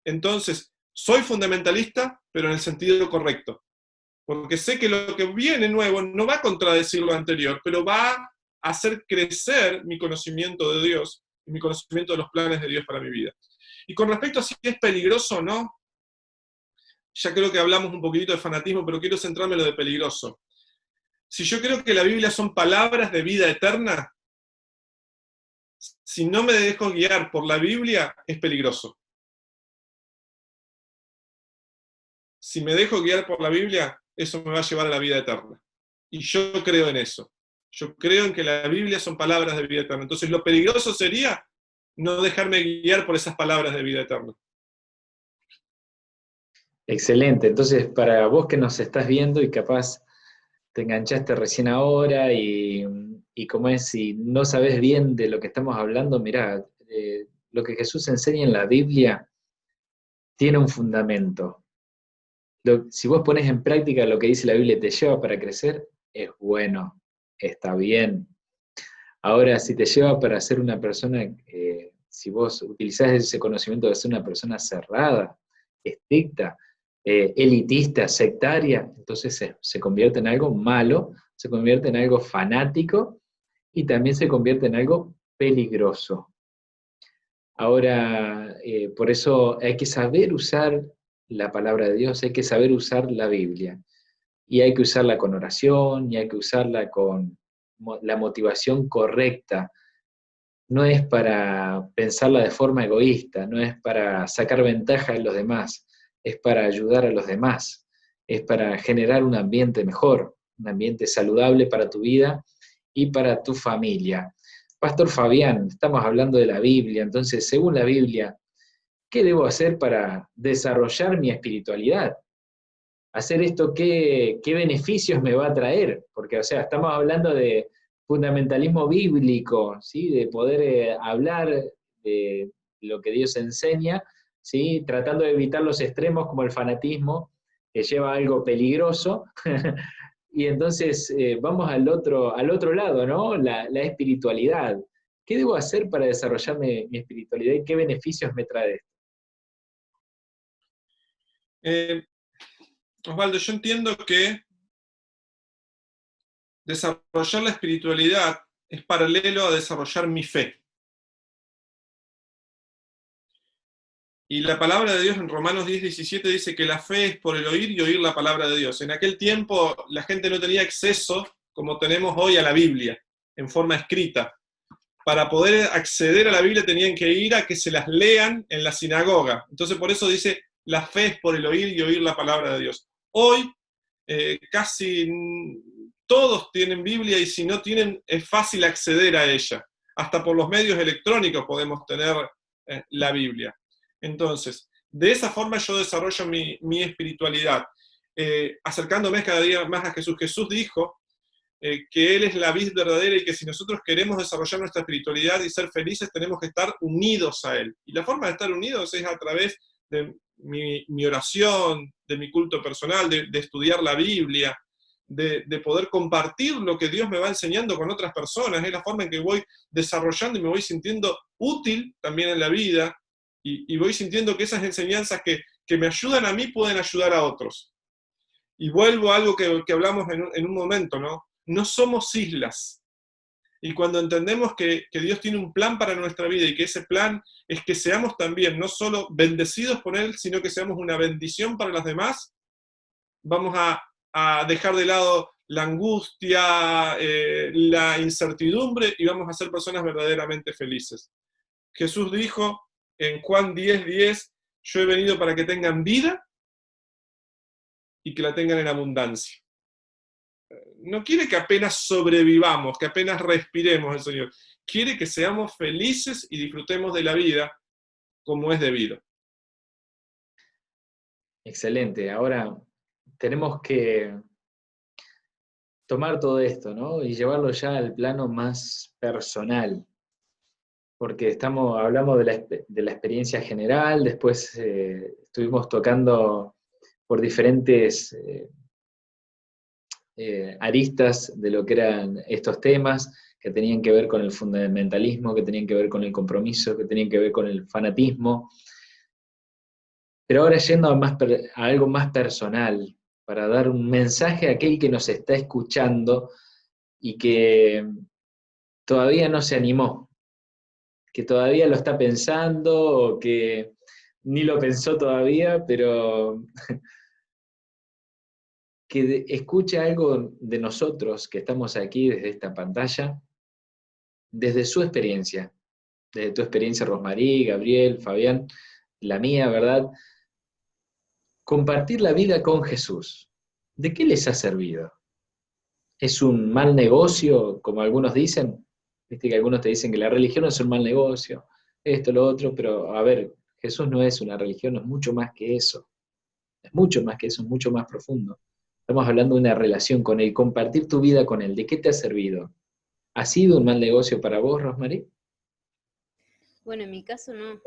entonces soy fundamentalista, pero en el sentido correcto. Porque sé que lo que viene nuevo no va a contradecir lo anterior, pero va a hacer crecer mi conocimiento de Dios y mi conocimiento de los planes de Dios para mi vida. Y con respecto a si es peligroso o no, ya creo que hablamos un poquitito de fanatismo, pero quiero centrarme en lo de peligroso. Si yo creo que la Biblia son palabras de vida eterna, si no me dejo guiar por la Biblia, es peligroso. Si me dejo guiar por la Biblia, eso me va a llevar a la vida eterna. Y yo creo en eso. Yo creo en que la Biblia son palabras de vida eterna. Entonces lo peligroso sería no dejarme guiar por esas palabras de vida eterna. Excelente. Entonces, para vos que nos estás viendo y capaz te enganchaste recién ahora y como es, si no sabes bien de lo que estamos hablando, mirá, lo que Jesús enseña en la Biblia tiene un fundamento. Si vos pones en práctica lo que dice la Biblia y te lleva para crecer, es bueno, está bien. Ahora, si te lleva para ser una persona, si vos utilizás ese conocimiento de ser una persona cerrada, estricta, elitista, sectaria, entonces se convierte en algo malo, se convierte en algo fanático y también se convierte en algo peligroso. Ahora, por eso hay que saber usar la palabra de Dios, hay que saber usar la Biblia. Y hay que usarla con oración, y hay que usarla con la motivación correcta. No es para pensarla de forma egoísta, no es para sacar ventaja de los demás, es para ayudar a los demás, es para generar un ambiente mejor, un ambiente saludable para tu vida y para tu familia. Pastor Fabián, estamos hablando de la Biblia, entonces, según la Biblia, ¿qué debo hacer para desarrollar mi espiritualidad? Hacer esto, ¿qué beneficios me va a traer? Porque, o sea, estamos hablando de fundamentalismo bíblico, ¿sí? De poder hablar de lo que Dios enseña, ¿sí? Tratando de evitar los extremos como el fanatismo, que lleva a algo peligroso. Y entonces vamos al otro lado, ¿no? La espiritualidad. ¿Qué debo hacer para desarrollar mi espiritualidad y qué beneficios me trae esto? Osvaldo, yo entiendo que desarrollar la espiritualidad es paralelo a desarrollar mi fe. Y la palabra de Dios en Romanos 10:17 dice que la fe es por el oír y oír la palabra de Dios. En aquel tiempo la gente no tenía acceso, como tenemos hoy, a la Biblia, en forma escrita. Para poder acceder a la Biblia tenían que ir a que se las lean en la sinagoga. Entonces por eso dice, la fe es por el oír y oír la palabra de Dios. Hoy casi todos tienen Biblia y si no tienen es fácil acceder a ella. Hasta por los medios electrónicos podemos tener la Biblia. Entonces, de esa forma yo desarrollo mi espiritualidad, acercándome cada día más a Jesús. Jesús dijo que Él es la vid verdadera y que si nosotros queremos desarrollar nuestra espiritualidad y ser felices, tenemos que estar unidos a Él. Y la forma de estar unidos es a través de mi oración, de mi culto personal, de estudiar la Biblia, de poder compartir lo que Dios me va enseñando con otras personas. Es la forma en que voy desarrollando y me voy sintiendo útil también en la vida y voy sintiendo que esas enseñanzas que me ayudan a mí pueden ayudar a otros. Y vuelvo a algo que hablamos en un momento, ¿no? No somos islas. Y cuando entendemos que Dios tiene un plan para nuestra vida y que ese plan es que seamos también no solo bendecidos por Él, sino que seamos una bendición para los demás, vamos a dejar de lado la angustia, la incertidumbre y vamos a ser personas verdaderamente felices. Jesús dijo en Juan 10:10, yo he venido para que tengan vida y que la tengan en abundancia. No quiere que apenas sobrevivamos, que apenas respiremos el Señor. Quiere que seamos felices y disfrutemos de la vida como es debido. Excelente. Ahora tenemos que tomar todo esto, ¿no? Y llevarlo ya al plano más personal. Porque hablamos de la experiencia general, después estuvimos tocando por diferentes aristas de lo que eran estos temas, que tenían que ver con el fundamentalismo, que tenían que ver con el compromiso, que tenían que ver con el fanatismo. Pero ahora yendo a algo más personal, para dar un mensaje a aquel que nos está escuchando y que todavía no se animó, que todavía lo está pensando o que ni lo pensó todavía, pero que escuche algo de nosotros que estamos aquí desde esta pantalla, desde su experiencia, desde tu experiencia, Rosmarí, Gabriel, Fabián, la mía, ¿verdad? Compartir la vida con Jesús. ¿De qué les ha servido? ¿Es un mal negocio, como algunos dicen? Viste que algunos te dicen que la religión es un mal negocio, esto, lo otro, pero a ver, Jesús no es una religión, es mucho más que eso. Es mucho más que eso, es mucho más profundo. Estamos hablando de una relación con Él, compartir tu vida con Él. ¿De qué te ha servido? ¿Ha sido un mal negocio para vos, Rosmarie? Bueno, en mi caso no,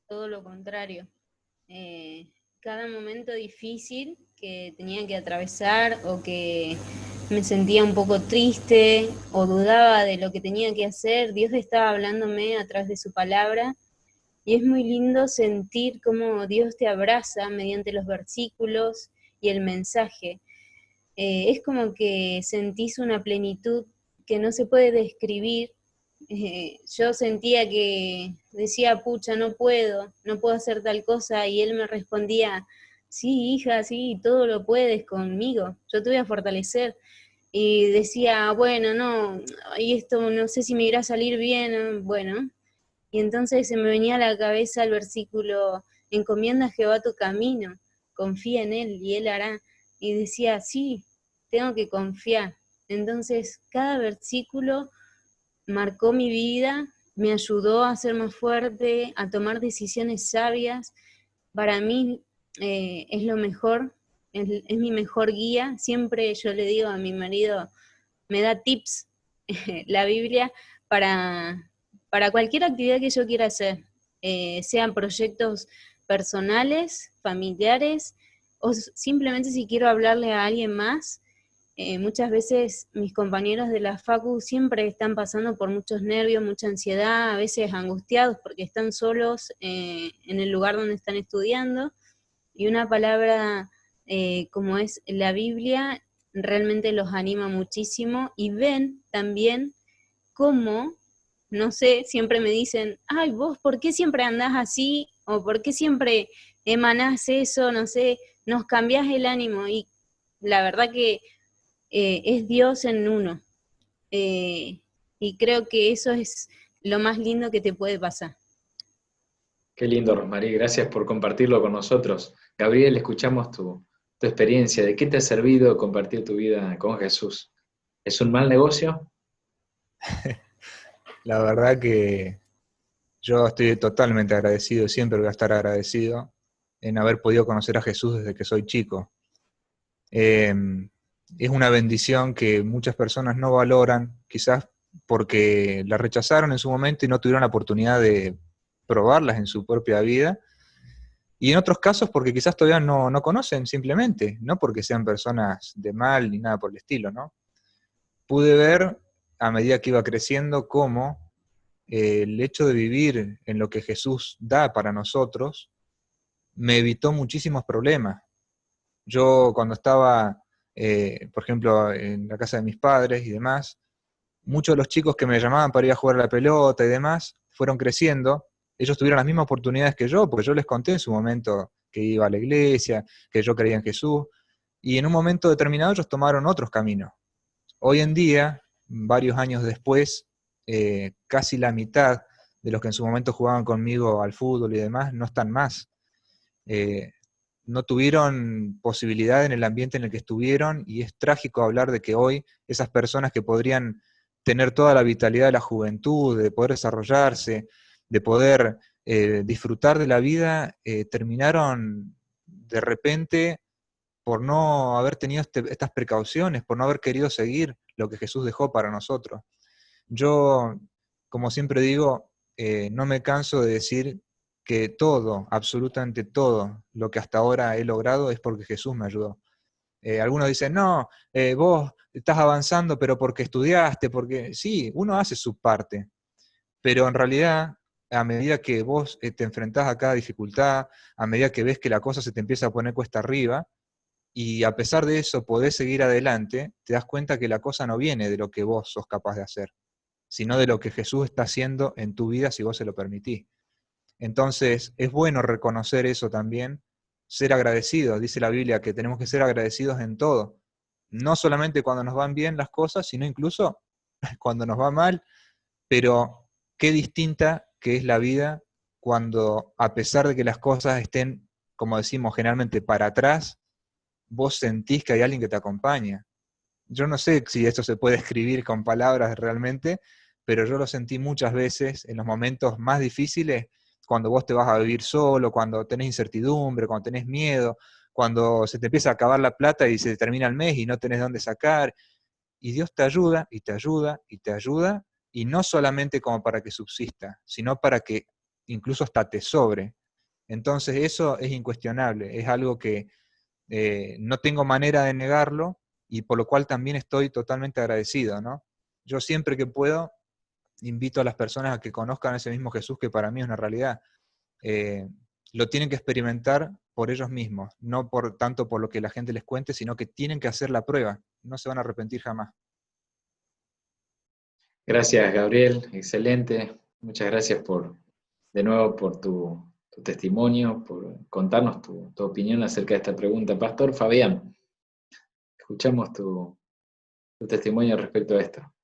todo lo contrario. Eh, Cada momento difícil que tenía que atravesar o que me sentía un poco triste o dudaba de lo que tenía que hacer, Dios estaba hablándome a través de su palabra y es muy lindo sentir cómo Dios te abraza mediante los versículos y el mensaje. Es como que sentís una plenitud que no se puede describir. Yo sentía que decía, pucha, no puedo hacer tal cosa, y él me respondía, sí, hija, sí, todo lo puedes conmigo, yo te voy a fortalecer. Y decía, bueno, no, y esto no sé si me irá a salir bien, bueno. Y entonces se me venía a la cabeza el versículo, encomienda a Jehová tu camino, confía en él y él hará. Y decía, sí, tengo que confiar. Entonces cada versículo marcó mi vida, me ayudó a ser más fuerte, a tomar decisiones sabias. Para mí es lo mejor, es mi mejor guía. Siempre yo le digo a mi marido, me da tips la Biblia para, para cualquier actividad que yo quiera hacer, sean proyectos personales, familiares, o simplemente si quiero hablarle a alguien más. Muchas veces mis compañeros de la facu siempre están pasando por muchos nervios, mucha ansiedad, a veces angustiados porque están solos en el lugar donde están estudiando, y una palabra como es la Biblia realmente los anima muchísimo y ven también cómo, no sé, siempre me dicen, ay, vos, ¿por qué siempre andás así? O ¿por qué siempre emanás eso? No sé, nos cambiás el ánimo, y la verdad que es Dios en uno. Eh, y creo que eso es lo más lindo que te puede pasar. Qué lindo, Rosmarie, gracias por compartirlo con nosotros. Gabriel, escuchamos tu experiencia. ¿De qué te ha servido compartir tu vida con Jesús? ¿Es un mal negocio? La verdad que yo estoy totalmente agradecido, siempre voy a estar agradecido en haber podido conocer a Jesús desde que soy chico. Eh, es una bendición que muchas personas no valoran, quizás porque la rechazaron en su momento y no tuvieron la oportunidad de probarlas en su propia vida, y en otros casos porque quizás todavía no conocen simplemente, no porque sean personas de mal ni nada por el estilo, ¿no? Pude ver a medida que iba creciendo cómo el hecho de vivir en lo que Jesús da para nosotros me evitó muchísimos problemas. Yo cuando estaba, por ejemplo, en la casa de mis padres y demás, muchos de los chicos que me llamaban para ir a jugar a la pelota y demás, fueron creciendo. Ellos tuvieron las mismas oportunidades que yo, porque yo les conté en su momento que iba a la iglesia, que yo creía en Jesús, y en un momento determinado ellos tomaron otros caminos. Hoy en día, varios años después, casi la mitad de los que en su momento jugaban conmigo al fútbol y demás no están más. Eh, no tuvieron posibilidad en el ambiente en el que estuvieron, y es trágico hablar de que hoy esas personas que podrían tener toda la vitalidad de la juventud, de poder desarrollarse, de poder disfrutar de la vida, terminaron de repente por no haber tenido estas precauciones, por no haber querido seguir lo que Jesús dejó para nosotros. Yo, como siempre digo, no me canso de decir que todo, absolutamente todo lo que hasta ahora he logrado es porque Jesús me ayudó. Algunos dicen, no, vos estás avanzando pero porque estudiaste, porque sí, uno hace su parte, pero en realidad a medida que vos te enfrentás a cada dificultad, a medida que ves que la cosa se te empieza a poner cuesta arriba, y a pesar de eso podés seguir adelante, te das cuenta que la cosa no viene de lo que vos sos capaz de hacer, sino de lo que Jesús está haciendo en tu vida si vos se lo permitís. Entonces, es bueno reconocer eso también, ser agradecidos. Dice la Biblia que tenemos que ser agradecidos en todo, no solamente cuando nos van bien las cosas, sino incluso cuando nos va mal, pero qué distinta que es la vida cuando, a pesar de que las cosas estén, como decimos generalmente, para atrás, vos sentís que hay alguien que te acompaña. yo no sé si esto se puede escribir con palabras realmente, pero yo lo sentí muchas veces en los momentos más difíciles, cuando vos te vas a vivir solo, cuando tenés incertidumbre, cuando tenés miedo, cuando se te empieza a acabar la plata y se termina el mes y no tenés dónde sacar, y Dios te ayuda, y te ayuda, y te ayuda, y no solamente como para que subsista, sino para que incluso hasta te sobre. Entonces eso es incuestionable, es algo que no tengo manera de negarlo, y por lo cual también estoy totalmente agradecido, ¿no? Yo siempre que puedo invito a las personas a que conozcan a ese mismo Jesús que para mí es una realidad. Eh, lo tienen que experimentar por ellos mismos, no por tanto por lo que la gente les cuente, sino que tienen que hacer la prueba, no se van a arrepentir jamás. Gracias, Gabriel, excelente. Muchas gracias de nuevo por tu testimonio, por contarnos tu opinión acerca de esta pregunta. Pastor Fabián, escuchamos tu testimonio respecto a esto.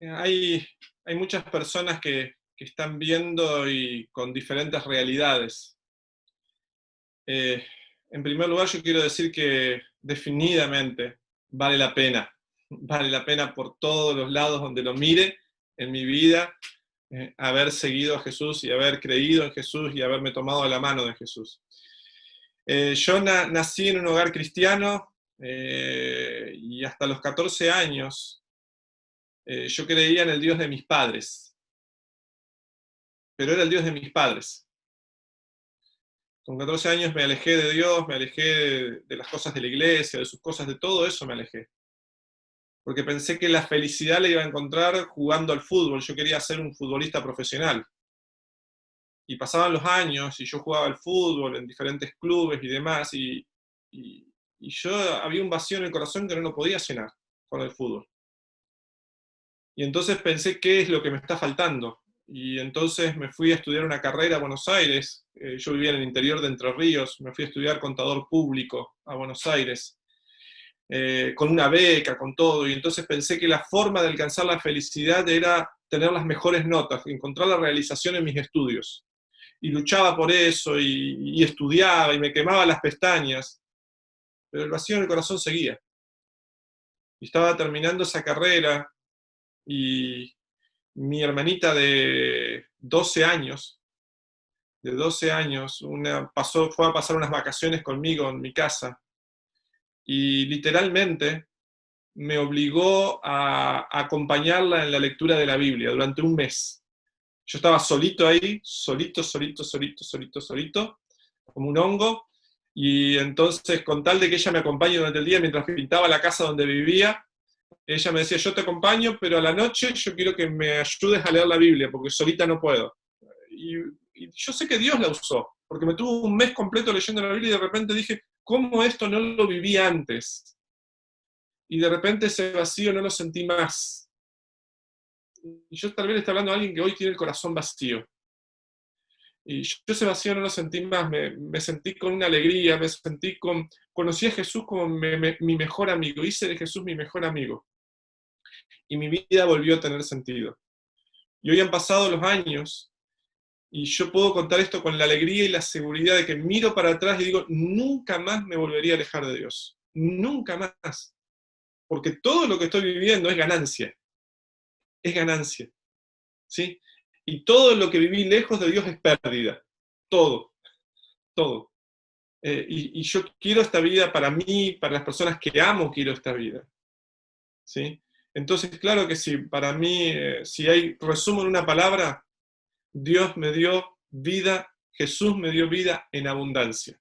Hay muchas personas que están viendo y con diferentes realidades. En primer lugar, yo quiero decir que definidamente vale la pena por todos los lados donde lo mire en mi vida, haber seguido a Jesús y haber creído en Jesús y haberme tomado la mano de Jesús. Yo nací en un hogar cristiano y hasta los 14 años yo creía en el Dios de mis padres, pero era el Dios de mis padres. Con 14 años me alejé de Dios, me alejé de las cosas de la iglesia, de sus cosas, de todo eso me alejé. Porque pensé que la felicidad la iba a encontrar jugando al fútbol. Yo quería ser un futbolista profesional. Y pasaban los años y yo jugaba al fútbol en diferentes clubes y demás, y yo había un vacío en el corazón que no lo podía llenar con el fútbol. Y entonces pensé, ¿qué es lo que me está faltando? Y entonces me fui a estudiar una carrera a Buenos Aires. Yo vivía en el interior de Entre Ríos, me fui a estudiar contador público a Buenos Aires, con una beca, con todo. Y entonces pensé que la forma de alcanzar la felicidad era tener las mejores notas, encontrar la realización en mis estudios. Y luchaba por eso, y estudiaba, y me quemaba las pestañas. Pero el vacío en el corazón seguía. Y estaba terminando esa carrera, y mi hermanita de 12 años, fue a pasar unas vacaciones conmigo en mi casa, y literalmente me obligó a acompañarla en la lectura de la Biblia durante un mes. Yo estaba solito ahí, solito, como un hongo, y entonces con tal de que ella me acompañe durante el día mientras pintaba la casa donde vivía, ella me decía, yo te acompaño, pero a la noche yo quiero que me ayudes a leer la Biblia, porque solita no puedo. Y yo sé que Dios la usó, porque me tuvo un mes completo leyendo la Biblia y de repente dije, ¿cómo esto no lo viví antes? Y de repente ese vacío no lo sentí más. Y yo tal vez le estoy hablando a alguien que hoy tiene el corazón vacío. Y yo ese vacío no lo sentí más, me sentí con una alegría, conocí a Jesús como mi mejor amigo, hice de Jesús mi mejor amigo. Y mi vida volvió a tener sentido. Y hoy han pasado los años, y yo puedo contar esto con la alegría y la seguridad de que miro para atrás y digo, nunca más me volvería a alejar de Dios. Nunca más. Porque todo lo que estoy viviendo es ganancia. Es ganancia. ¿Sí? Y todo lo que viví lejos de Dios es pérdida. Todo. Todo. Y yo quiero esta vida para mí, para las personas que amo, quiero esta vida. ¿Sí? Entonces, claro que sí, para mí, si hay resumo en una palabra, Dios me dio vida, Jesús me dio vida en abundancia.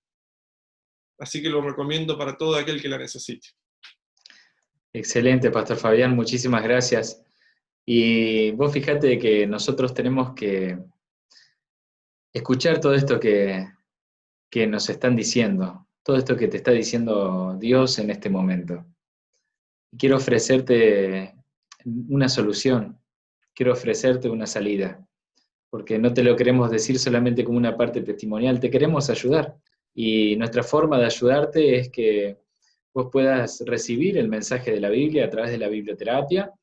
Así que lo recomiendo para todo aquel que la necesite. Excelente, Pastor Fabián, muchísimas gracias. Y vos fíjate que nosotros tenemos que escuchar todo esto que nos están diciendo, todo esto que te está diciendo Dios en este momento. Quiero ofrecerte una solución, quiero ofrecerte una salida, porque no te lo queremos decir solamente como una parte testimonial, te queremos ayudar. Y nuestra forma de ayudarte es que vos puedas recibir el mensaje de la Biblia a través de la biblioterapia,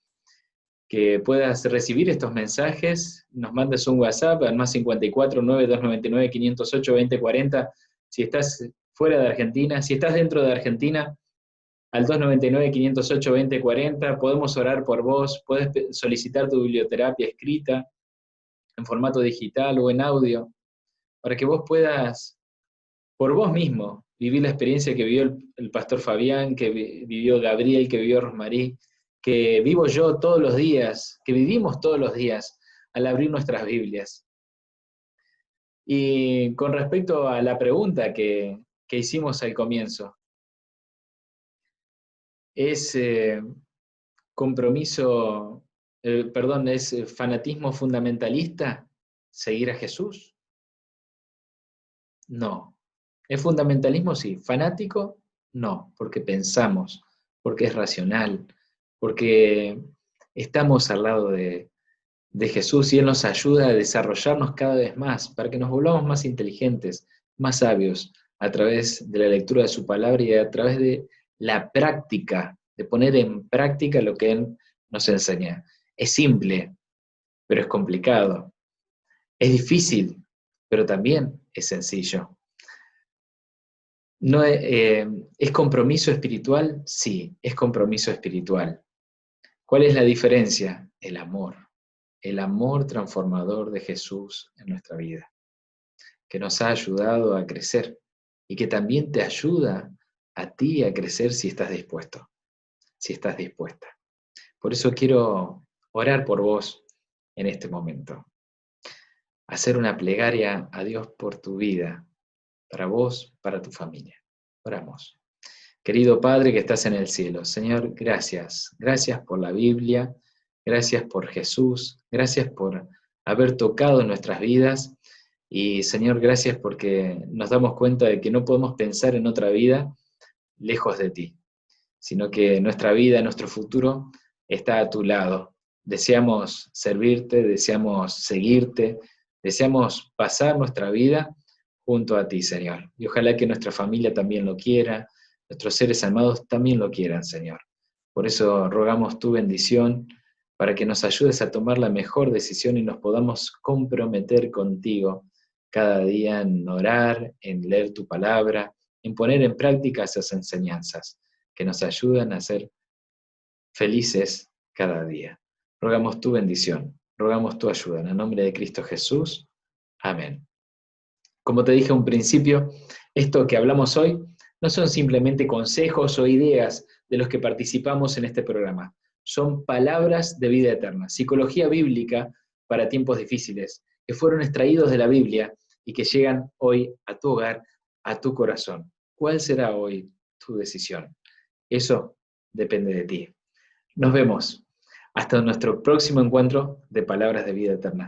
que puedas recibir estos mensajes, nos mandes un WhatsApp al +54 9299 508 2040, si estás fuera de Argentina, si estás dentro de Argentina, al 299-508-2040, podemos orar por vos, podés solicitar tu biblioterapia escrita en formato digital o en audio, para que vos puedas, por vos mismo, vivir la experiencia que vivió el pastor Fabián, que vivió Gabriel, que vivió Rosmarí, que vivo yo todos los días, que vivimos todos los días al abrir nuestras Biblias. Y con respecto a la pregunta que hicimos al comienzo, ¿es es fanatismo fundamentalista seguir a Jesús? No. ¿Es fundamentalismo? Sí. ¿Fanático? No, porque pensamos, porque es racional, porque estamos al lado de Jesús y Él nos ayuda a desarrollarnos cada vez más, para que nos volvamos más inteligentes, más sabios, a través de la lectura de su palabra y a través de la práctica, de poner en práctica lo que Él nos enseña. Es simple, pero es complicado. Es difícil, pero también es sencillo. No, ¿es compromiso espiritual? Sí, es compromiso espiritual. ¿Cuál es la diferencia? El amor transformador de Jesús en nuestra vida, que nos ha ayudado a crecer y que también te ayuda a ti a crecer si estás dispuesto, si estás dispuesta. Por eso quiero orar por vos en este momento, hacer una plegaria a Dios por tu vida, para vos, para tu familia. Oramos. Querido Padre que estás en el cielo, Señor, gracias. Gracias por la Biblia, gracias por Jesús, gracias por haber tocado nuestras vidas y, Señor, gracias porque nos damos cuenta de que no podemos pensar en otra vida lejos de ti, sino que nuestra vida, nuestro futuro está a tu lado. Deseamos servirte, deseamos seguirte, deseamos pasar nuestra vida junto a ti, Señor. Y ojalá que nuestra familia también lo quiera, nuestros seres amados también lo quieran, Señor. Por eso rogamos tu bendición para que nos ayudes a tomar la mejor decisión y nos podamos comprometer contigo cada día en orar, en leer tu palabra, en poner en práctica esas enseñanzas que nos ayudan a ser felices cada día. Rogamos tu bendición, rogamos tu ayuda. En el nombre de Cristo Jesús. Amén. Como te dije a un principio, esto que hablamos hoy no son simplemente consejos o ideas de los que participamos en este programa. Son palabras de vida eterna, psicología bíblica para tiempos difíciles, que fueron extraídos de la Biblia y que llegan hoy a tu hogar, a tu corazón. ¿Cuál será hoy tu decisión? Eso depende de ti. Nos vemos. Hasta nuestro próximo encuentro de Palabras de Vida Eterna.